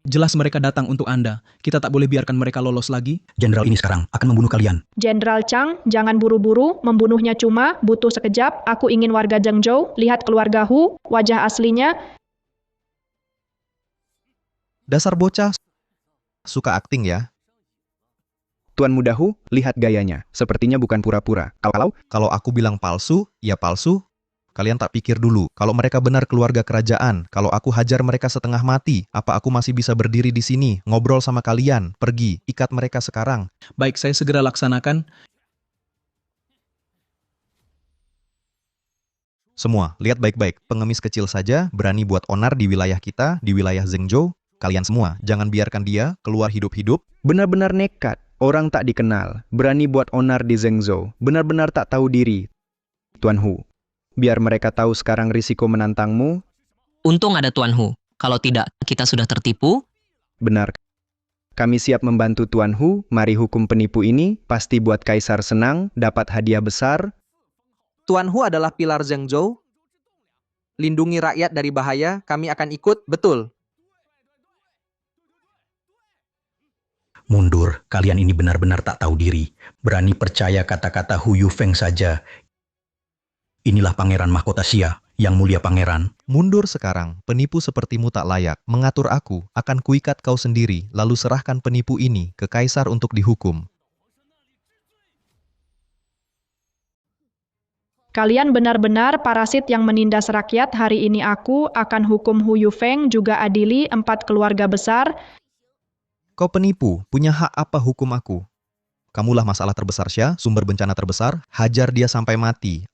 Speaker 8: Jelas mereka datang untuk Anda. Kita tak boleh biarkan mereka lolos lagi.
Speaker 16: Jenderal ini sekarang akan membunuh kalian.
Speaker 9: Jenderal Chang, jangan buru-buru, membunuhnya cuma butuh sekejap. Aku ingin warga Zhengzhou, lihat keluarga Hu, wajah aslinya.
Speaker 4: Dasar bocah, suka akting ya.
Speaker 14: Tuan Muda Hu, lihat gayanya, sepertinya bukan pura-pura.
Speaker 4: Kalau aku bilang palsu, ya palsu. Kalian tak pikir dulu, kalau mereka benar keluarga kerajaan, kalau aku hajar mereka setengah mati, apa aku masih bisa berdiri di sini, ngobrol sama kalian, pergi, ikat mereka sekarang.
Speaker 8: Baik, saya segera laksanakan.
Speaker 4: Semua, lihat baik-baik, pengemis kecil saja berani buat onar di wilayah kita, di wilayah Zhengzhou. Kalian semua, jangan biarkan dia keluar hidup-hidup.
Speaker 14: Benar-benar nekat, orang tak dikenal, berani buat onar di Zhengzhou, benar-benar tak tahu diri. Tuan Hu, biar mereka tahu sekarang risiko menantangmu.
Speaker 11: Untung ada Tuan Hu. Kalau tidak, kita sudah tertipu.
Speaker 14: Benar. Kami siap membantu Tuan Hu, mari hukum penipu ini, pasti buat kaisar senang, dapat hadiah besar.
Speaker 17: Tuan Hu adalah pilar Zhengzhou. Lindungi rakyat dari bahaya, kami akan ikut, betul.
Speaker 16: Mundur, kalian ini benar-benar tak tahu diri. Berani percaya kata-kata Hu Yufeng saja. Inilah Pangeran Mahkota Xia, yang mulia pangeran.
Speaker 4: Mundur sekarang, penipu sepertimu tak layak. Mengatur aku, akan kuikat kau sendiri, lalu serahkan penipu ini ke kaisar untuk dihukum.
Speaker 9: Kalian benar-benar parasit yang menindas rakyat. Hari ini aku akan hukum Hu Yufeng, juga adili 4 keluarga besar.
Speaker 4: Kau penipu, punya hak apa hukum aku? Kamulah masalah terbesar Xia, sumber bencana terbesar, hajar dia sampai mati.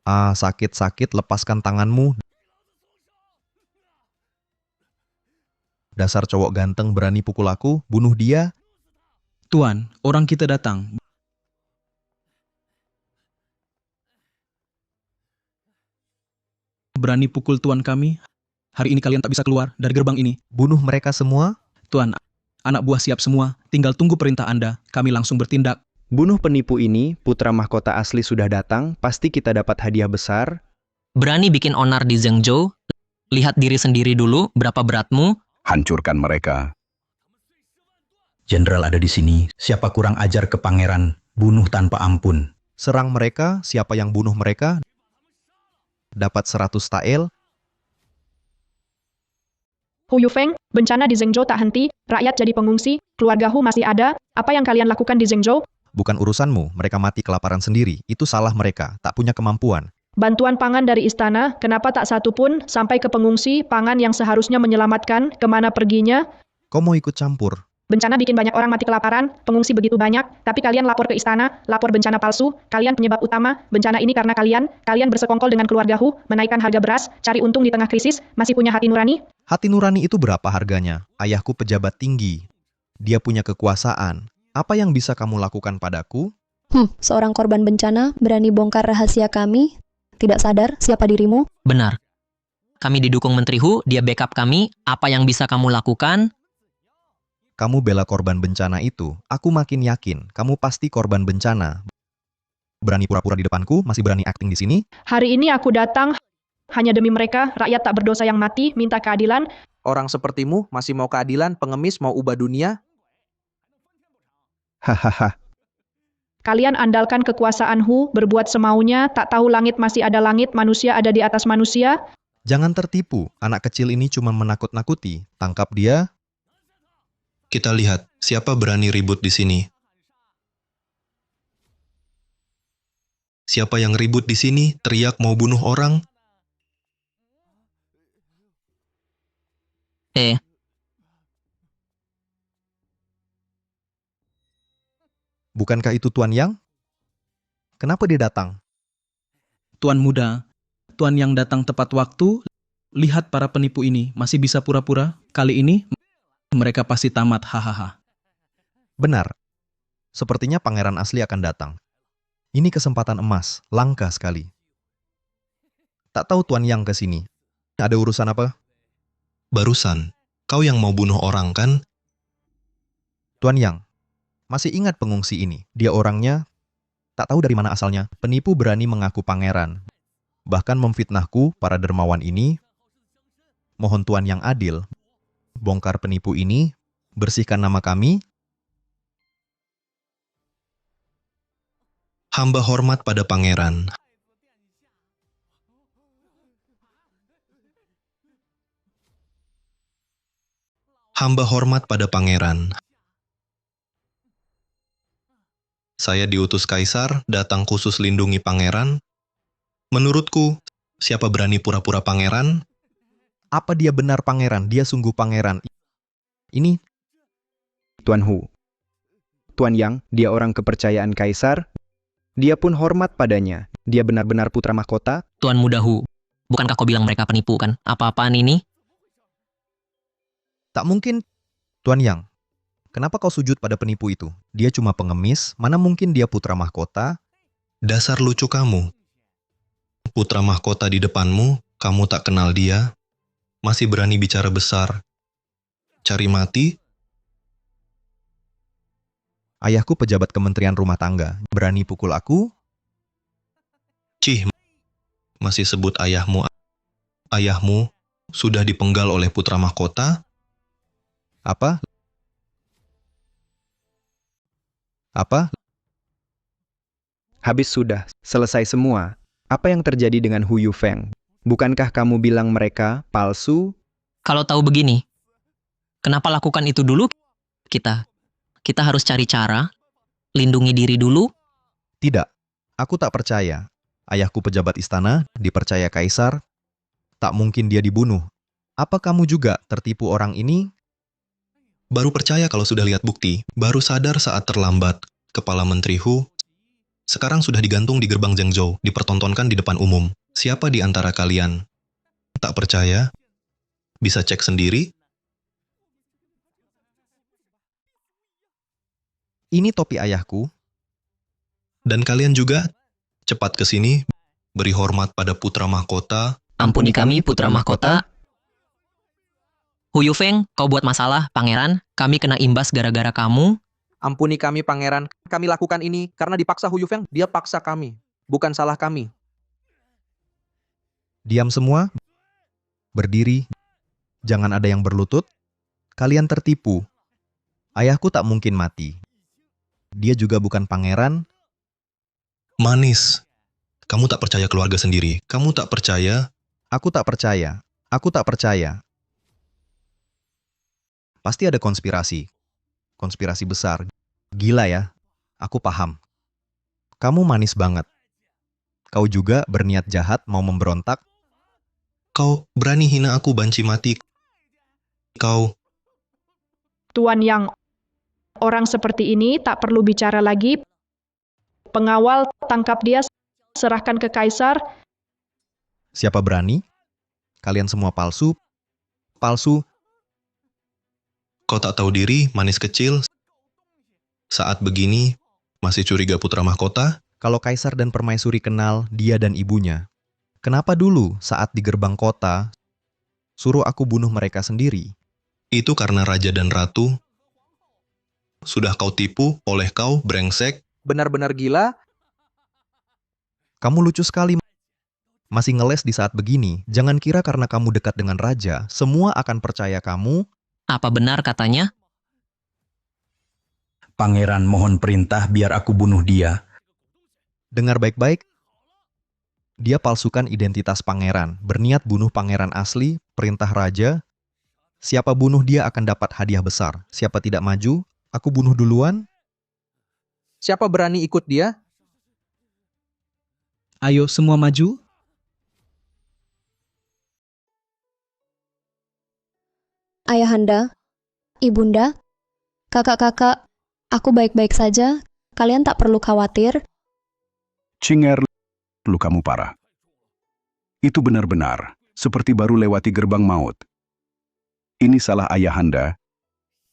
Speaker 4: Sakit-sakit, lepaskan tanganmu. Dasar cowok ganteng berani pukul aku, bunuh dia.
Speaker 8: Tuan, orang kita datang. Berani pukul tuan kami. Hari ini kalian tak bisa keluar dari gerbang ini.
Speaker 4: Bunuh mereka semua?
Speaker 8: Tuan, anak buah siap semua. Tinggal tunggu perintah Anda. Kami langsung bertindak.
Speaker 14: Bunuh penipu ini, putra mahkota asli sudah datang, pasti kita dapat hadiah besar.
Speaker 11: Berani bikin onar di Zhengzhou? Lihat diri sendiri dulu, berapa beratmu?
Speaker 1: Hancurkan mereka.
Speaker 16: Jenderal ada di sini. Siapa kurang ajar ke pangeran, bunuh tanpa ampun.
Speaker 4: Serang mereka, siapa yang bunuh mereka, dapat 100 tael.
Speaker 9: Hu Yufeng, bencana di Zhengzhou tak henti, rakyat jadi pengungsi, keluarga Hu masih ada, apa yang kalian lakukan di Zhengzhou?
Speaker 4: Bukan urusanmu, mereka mati kelaparan sendiri. Itu salah mereka, tak punya kemampuan.
Speaker 9: Bantuan pangan dari istana, kenapa tak satu pun sampai ke pengungsi, pangan yang seharusnya menyelamatkan, kemana perginya?
Speaker 4: Kau mau ikut campur?
Speaker 9: Bencana bikin banyak orang mati kelaparan, pengungsi begitu banyak, tapi kalian lapor ke istana, lapor bencana palsu, kalian penyebab utama, bencana ini karena kalian bersekongkol dengan keluarga Hu, menaikkan harga beras, cari untung di tengah krisis, masih punya hati nurani?
Speaker 4: Hati nurani itu berapa harganya? Ayahku pejabat tinggi. Dia punya kekuasaan. Apa yang bisa kamu lakukan padaku?
Speaker 5: Seorang korban bencana berani bongkar rahasia kami? Tidak sadar siapa dirimu?
Speaker 11: Benar. Kami didukung Menteri Hu, dia backup kami. Apa yang bisa kamu lakukan?
Speaker 4: Kamu bela korban bencana itu. Aku makin yakin, kamu pasti korban bencana. Berani pura-pura di depanku, masih berani acting di sini?
Speaker 9: Hari ini aku datang hanya demi mereka, rakyat tak berdosa yang mati, minta keadilan.
Speaker 17: Orang sepertimu masih mau keadilan, pengemis mau ubah dunia?
Speaker 14: Hahaha.
Speaker 9: Kalian andalkan kekuasaan Hu, berbuat semaunya, tak tahu langit masih ada langit, manusia ada di atas manusia.
Speaker 4: Jangan tertipu, anak kecil ini cuma menakut-nakuti. Tangkap dia.
Speaker 18: Kita lihat siapa berani ribut di sini. Siapa yang ribut di sini, teriak mau bunuh orang?
Speaker 4: Bukankah itu Tuan Yang? Kenapa dia datang?
Speaker 8: Tuan muda, tuan yang datang tepat waktu. Lihat para penipu ini, masih bisa pura-pura. Kali ini, mereka pasti tamat, hahaha.
Speaker 4: Benar. Sepertinya pangeran asli akan datang. Ini kesempatan emas, langka sekali. Tak tahu Tuan Yang ke sini. Ada urusan apa?
Speaker 18: Barusan, kau yang mau bunuh orang kan?
Speaker 4: Tuan Yang, masih ingat pengungsi ini? Dia orangnya, tak tahu dari mana asalnya. Penipu berani mengaku pangeran. Bahkan memfitnahku, para dermawan ini. Mohon Tuan Yang adil. Bongkar penipu ini, bersihkan nama kami.
Speaker 18: Hamba hormat pada pangeran. Hamba hormat pada pangeran. Saya diutus kaisar, datang khusus lindungi pangeran. Menurutku, siapa berani pura-pura pangeran?
Speaker 4: Apa dia benar pangeran? Dia sungguh pangeran. Ini
Speaker 14: Tuan Hu. Tuan Yang, dia orang kepercayaan kaisar. Dia pun hormat padanya. Dia benar-benar putra mahkota.
Speaker 11: Tuan muda Hu, bukankah kau bilang mereka penipu kan? Apa-apaan ini?
Speaker 4: tak mungkin. Tuan Yang, kenapa kau sujud pada penipu itu? Dia cuma pengemis, mana mungkin dia putra mahkota?
Speaker 18: Dasar lucu kamu. Putra mahkota di depanmu, kamu tak kenal dia. Masih berani bicara besar. Cari mati?
Speaker 4: Ayahku pejabat Kementerian Rumah Tangga. Berani pukul aku?
Speaker 18: Cih, masih sebut ayahmu. Ayahmu sudah dipenggal oleh putra mahkota?
Speaker 4: Apa? Apa?
Speaker 14: Habis sudah, selesai semua. Apa yang terjadi dengan Hu Yufeng? Bukankah kamu bilang mereka palsu?
Speaker 11: Kalau tahu begini, kenapa lakukan itu dulu kita? Kita harus cari cara, lindungi diri dulu.
Speaker 4: Tidak, aku tak percaya. Ayahku pejabat istana, dipercaya kaisar. Tak mungkin dia dibunuh. Apa kamu juga tertipu orang ini?
Speaker 18: Baru percaya kalau sudah lihat bukti, baru sadar saat terlambat. Kepala Menteri Hu sekarang sudah digantung di gerbang Zhengzhou, dipertontonkan di depan umum. Siapa di antara kalian tak percaya? Bisa cek sendiri.
Speaker 4: Ini topi ayahku.
Speaker 18: Dan kalian juga, cepat ke sini, beri hormat pada putra mahkota.
Speaker 11: Ampuni kami, putra mahkota. Hu Yufeng, kau buat masalah, pangeran. Kami kena imbas gara-gara kamu.
Speaker 17: Ampuni kami, pangeran. Kami lakukan ini karena dipaksa Hu Yufeng. Dia paksa kami. Bukan salah kami.
Speaker 4: Diam semua. Berdiri. Jangan ada yang berlutut. Kalian tertipu. Ayahku tak mungkin mati. Dia juga bukan pangeran.
Speaker 18: Manis. Kamu tak percaya keluarga sendiri. Kamu tak percaya.
Speaker 4: Aku tak percaya. Aku tak percaya. Pasti ada konspirasi. Konspirasi besar. Gila ya. Aku paham. Kamu manis banget. Kau juga berniat jahat mau memberontak.
Speaker 18: Kau berani hina aku, banci mati. Kau...
Speaker 9: Tuan Yang, orang seperti ini tak perlu bicara lagi. Pengawal, tangkap dia, serahkan ke kaisar.
Speaker 4: Siapa berani? Kalian semua palsu. Palsu.
Speaker 18: Kau tak tahu diri, manis kecil. Saat begini, masih curiga putra mahkota?
Speaker 4: Kalau kaisar dan permaisuri kenal dia dan ibunya, kenapa dulu saat di gerbang kota, suruh aku bunuh mereka sendiri?
Speaker 18: Itu karena raja dan ratu sudah kau tipu oleh kau, brengsek.
Speaker 17: Benar-benar gila.
Speaker 4: Kamu lucu sekali. Masih ngeles di saat begini. Jangan kira karena kamu dekat dengan raja, semua akan percaya kamu.
Speaker 11: Apa benar katanya?
Speaker 16: Pangeran mohon perintah biar aku bunuh dia.
Speaker 4: Dengar baik-baik. Dia palsukan identitas pangeran, berniat bunuh pangeran asli, perintah raja. Siapa bunuh dia akan dapat hadiah besar. Siapa tidak maju, aku bunuh duluan.
Speaker 17: Siapa berani ikut dia?
Speaker 8: Ayo semua maju.
Speaker 5: Ayahanda, ibunda, kakak-kakak, aku baik-baik saja. Kalian tak perlu khawatir.
Speaker 1: Cinger, lukamu parah. Itu benar-benar seperti baru lewati gerbang maut. Ini salah ayahanda.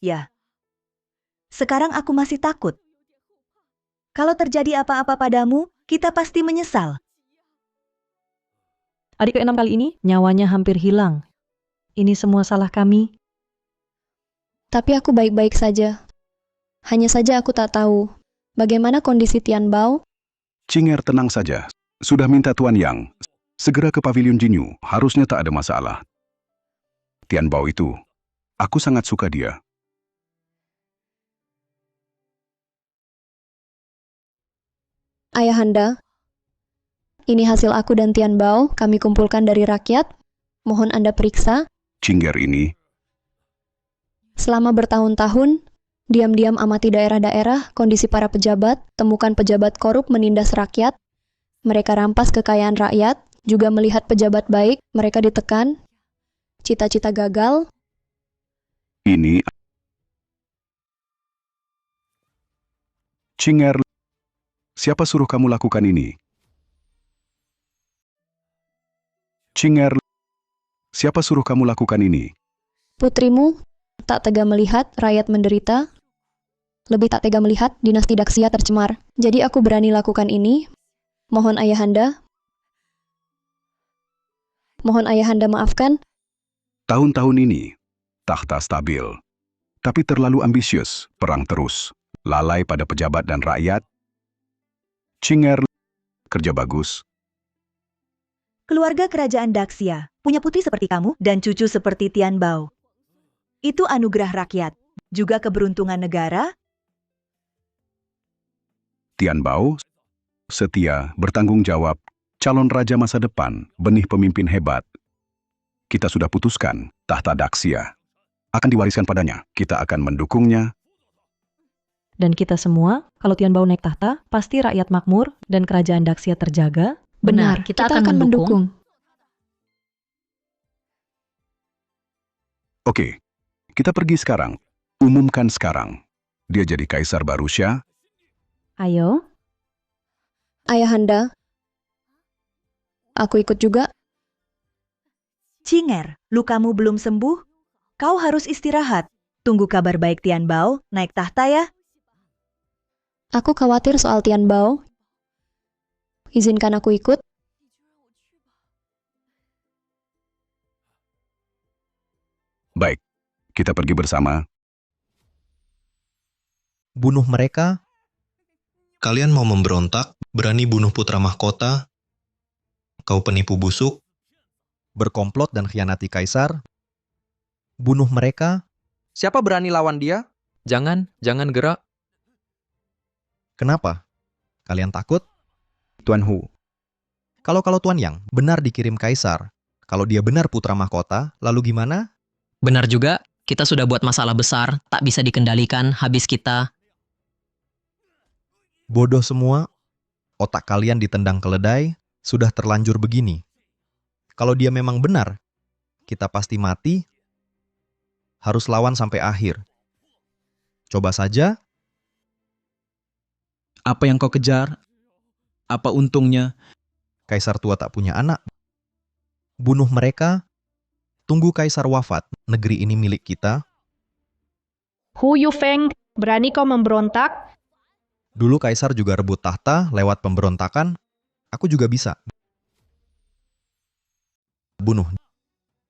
Speaker 2: Ya. Sekarang aku masih takut. Kalau terjadi apa-apa padamu, kita pasti menyesal.
Speaker 3: Adik ke-6 kali ini, nyawanya hampir hilang. Ini semua salah kami.
Speaker 5: Tapi aku baik-baik saja. Hanya saja aku tak tahu bagaimana kondisi Tian Bao.
Speaker 1: Cinger, tenang saja. Sudah minta Tuan Yang. Segera ke pavilion Jinyu, harusnya tak ada masalah. Tian Bao itu, aku sangat suka dia.
Speaker 5: Ayahanda, ini hasil aku dan Tian Bao kami kumpulkan dari rakyat. Mohon Anda periksa.
Speaker 1: Cinger ini,
Speaker 5: Selama bertahun-tahun, diam-diam amati daerah-daerah, kondisi para pejabat, temukan pejabat korup menindas rakyat, mereka rampas kekayaan rakyat, juga melihat pejabat baik, mereka ditekan, cita-cita gagal.
Speaker 1: ini... Cinger, siapa suruh kamu lakukan ini? Cinger, siapa suruh kamu lakukan ini?
Speaker 5: Putrimu tak tega melihat rakyat menderita, lebih tak tega melihat dinasti Daxia tercemar. Jadi aku berani lakukan ini. Mohon ayahanda maafkan.
Speaker 1: Tahun-tahun ini, tahta stabil. Tapi terlalu ambisius, perang terus. Lalai pada pejabat dan rakyat. Cinger, kerja bagus.
Speaker 2: Keluarga kerajaan Daxia punya putri seperti kamu dan cucu seperti Tian Bao. Itu anugerah rakyat, juga keberuntungan negara.
Speaker 1: Tian Bao, setia, bertanggung jawab, calon raja masa depan, benih pemimpin hebat. Kita sudah putuskan, tahta Daxia akan diwariskan padanya. Kita akan mendukungnya.
Speaker 3: Dan kita semua, kalau Tian Bao naik tahta, pasti rakyat makmur dan kerajaan Daxia terjaga.
Speaker 12: Benar, kita akan mendukung.
Speaker 1: Oke, kita pergi sekarang. Umumkan sekarang. Dia jadi kaisar baru Xia.
Speaker 3: Ayo.
Speaker 5: Ayahanda, aku ikut juga.
Speaker 2: Cinger, lukamu belum sembuh? Kau harus istirahat. Tunggu kabar baik Tian Bao naik tahta ya.
Speaker 5: Aku khawatir soal Tian Bao. Izinkan aku ikut.
Speaker 1: Baik, kita pergi bersama.
Speaker 4: Bunuh mereka.
Speaker 18: Kalian mau memberontak, berani bunuh putra mahkota? Kau penipu busuk?
Speaker 4: Berkomplot dan khianati kaisar. Bunuh mereka.
Speaker 17: Siapa berani lawan dia?
Speaker 15: Jangan gerak.
Speaker 4: Kenapa? Kalian takut?
Speaker 14: Tuan Hu.
Speaker 4: Kalau Tuan Yang benar dikirim kaisar, kalau dia benar putra mahkota, lalu gimana?
Speaker 11: Benar juga, kita sudah buat masalah besar, tak bisa dikendalikan, habis kita.
Speaker 4: Bodoh semua. Otak kalian ditendang keledai, sudah terlanjur begini. Kalau dia memang benar, kita pasti mati. Harus lawan sampai akhir. Coba saja.
Speaker 8: Apa yang kau kejar? Apa untungnya?
Speaker 4: Kaisar tua tak punya anak. Bunuh mereka. Tunggu kaisar wafat. Negeri ini milik kita.
Speaker 9: Hu Yufeng, berani kau memberontak?
Speaker 4: Dulu kaisar juga rebut tahta lewat pemberontakan. Aku juga bisa. Bunuh.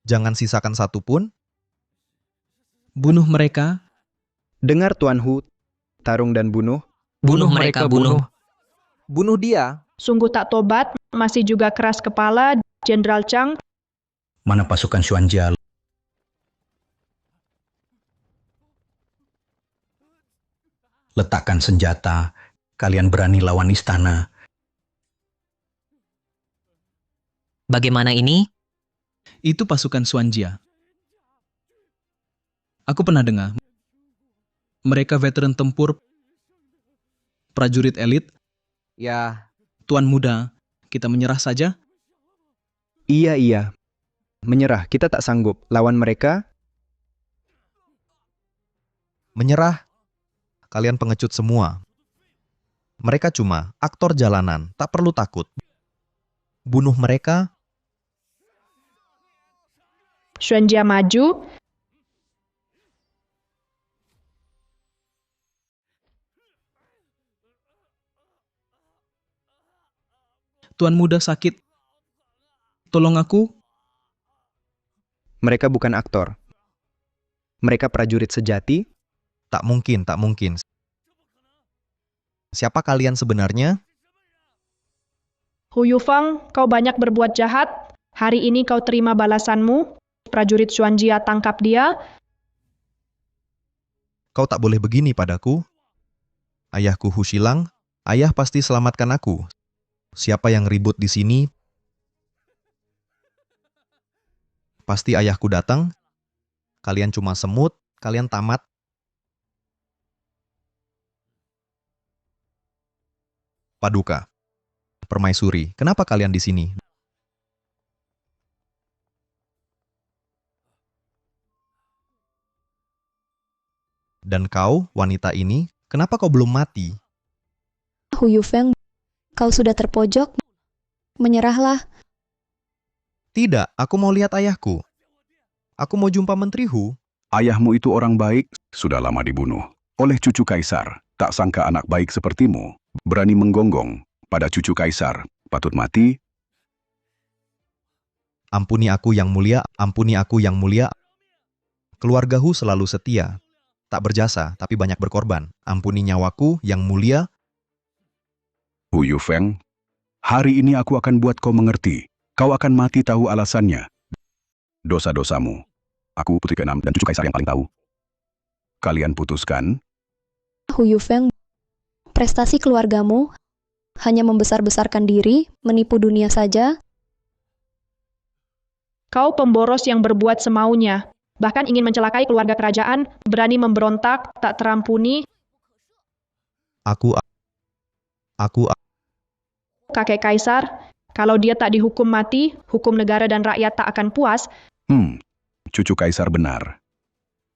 Speaker 4: Jangan sisakan satu pun.
Speaker 8: Bunuh mereka.
Speaker 14: Dengar Tuan Hu, tarung dan bunuh.
Speaker 11: Bunuh mereka, bunuh.
Speaker 17: Bunuh dia.
Speaker 9: Sungguh tak tobat, masih juga keras kepala, Jenderal Chang.
Speaker 16: Mana pasukan Xuanjia? Letakkan senjata. Kalian berani lawan istana.
Speaker 11: Bagaimana ini?
Speaker 8: Itu pasukan Xuanjia. Aku pernah dengar. Mereka veteran tempur, prajurit elit.
Speaker 17: Ya,
Speaker 8: Tuan muda, kita menyerah saja?
Speaker 14: Iya. Menyerah, kita tak sanggup. Lawan mereka.
Speaker 4: Menyerah. Kalian pengecut semua. Mereka cuma aktor jalanan, tak perlu takut. Bunuh mereka.
Speaker 9: Xuanjia maju.
Speaker 8: Tuan muda sakit. Tolong aku.
Speaker 14: Mereka bukan aktor. Mereka prajurit sejati.
Speaker 4: Tak mungkin. Siapa kalian sebenarnya?
Speaker 9: Hu Yufeng, kau banyak berbuat jahat. Hari ini kau terima balasanmu. Prajurit Xuanjia tangkap dia.
Speaker 4: Kau tak boleh begini padaku. Ayahku Hu Shilang, ayah pasti selamatkan aku. Siapa yang ribut di sini? Pasti ayahku datang. Kalian cuma semut, kalian tamat. Paduka, permaisuri, kenapa kalian di sini? Dan kau, wanita ini, kenapa kau belum mati?
Speaker 5: Hu Yufeng, kau sudah terpojok. Menyerahlah.
Speaker 4: Tidak, aku mau lihat ayahku. Aku mau jumpa Menteri Hu.
Speaker 1: Ayahmu itu orang baik, sudah lama dibunuh oleh cucu kaisar. Tak sangka anak baik sepertimu berani menggonggong pada cucu kaisar. Patut mati.
Speaker 4: Ampuni aku yang mulia, ampuni aku yang mulia. Keluarga Hu selalu setia. Tak berjasa, tapi banyak berkorban. Ampuni nyawaku yang mulia.
Speaker 1: Hu Yufeng, hari ini aku akan buat kau mengerti. Kau akan mati tahu alasannya. Dosa-dosamu. Aku putri ke-6 dan cucu kaisar yang paling tahu. Kalian putuskan.
Speaker 5: Hu Yufeng, prestasi keluargamu hanya membesar-besarkan diri, menipu dunia saja.
Speaker 9: Kau pemboros yang berbuat semaunya. Bahkan ingin mencelakai keluarga kerajaan, berani memberontak, tak terampuni.
Speaker 4: Aku
Speaker 9: Kakek kaisar, kalau dia tak dihukum mati, hukum negara dan rakyat tak akan puas.
Speaker 1: Cucu kaisar benar.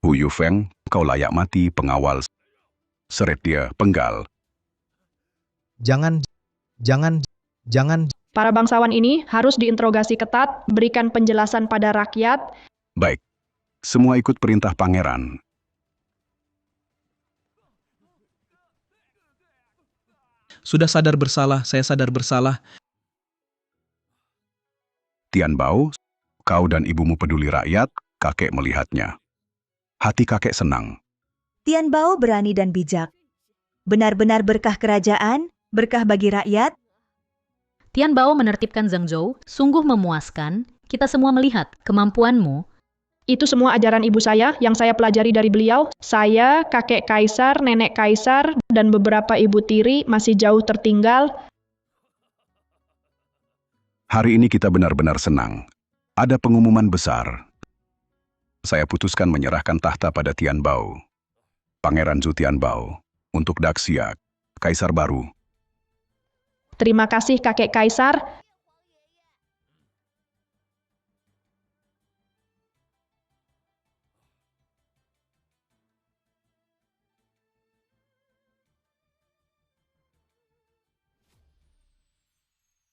Speaker 1: Hu Yufeng, kau layak mati pengawal. Seret dia, penggal.
Speaker 4: Jangan.
Speaker 9: Para bangsawan ini harus diinterogasi ketat, berikan penjelasan pada rakyat.
Speaker 1: Baik, semua ikut perintah pangeran.
Speaker 8: sudah sadar bersalah, saya sadar bersalah.
Speaker 1: Tian Bao, kau dan ibumu peduli rakyat, kakek melihatnya. Hati kakek senang.
Speaker 2: Tian Bao berani dan bijak. Benar-benar berkah kerajaan, berkah bagi rakyat.
Speaker 12: Tian Bao menertibkan Zheng Zhou, sungguh memuaskan. Kita semua melihat kemampuanmu.
Speaker 9: Itu semua ajaran ibu saya yang saya pelajari dari beliau. Saya, kakek kaisar, nenek kaisar, dan beberapa ibu tiri masih jauh tertinggal.
Speaker 1: Hari ini kita benar-benar senang. Ada pengumuman besar. Saya putuskan menyerahkan tahta pada Tian Bao. Pangeran Zhu Tian Bao. Untuk Daxia, kaisar baru.
Speaker 9: Terima kasih kakek kaisar.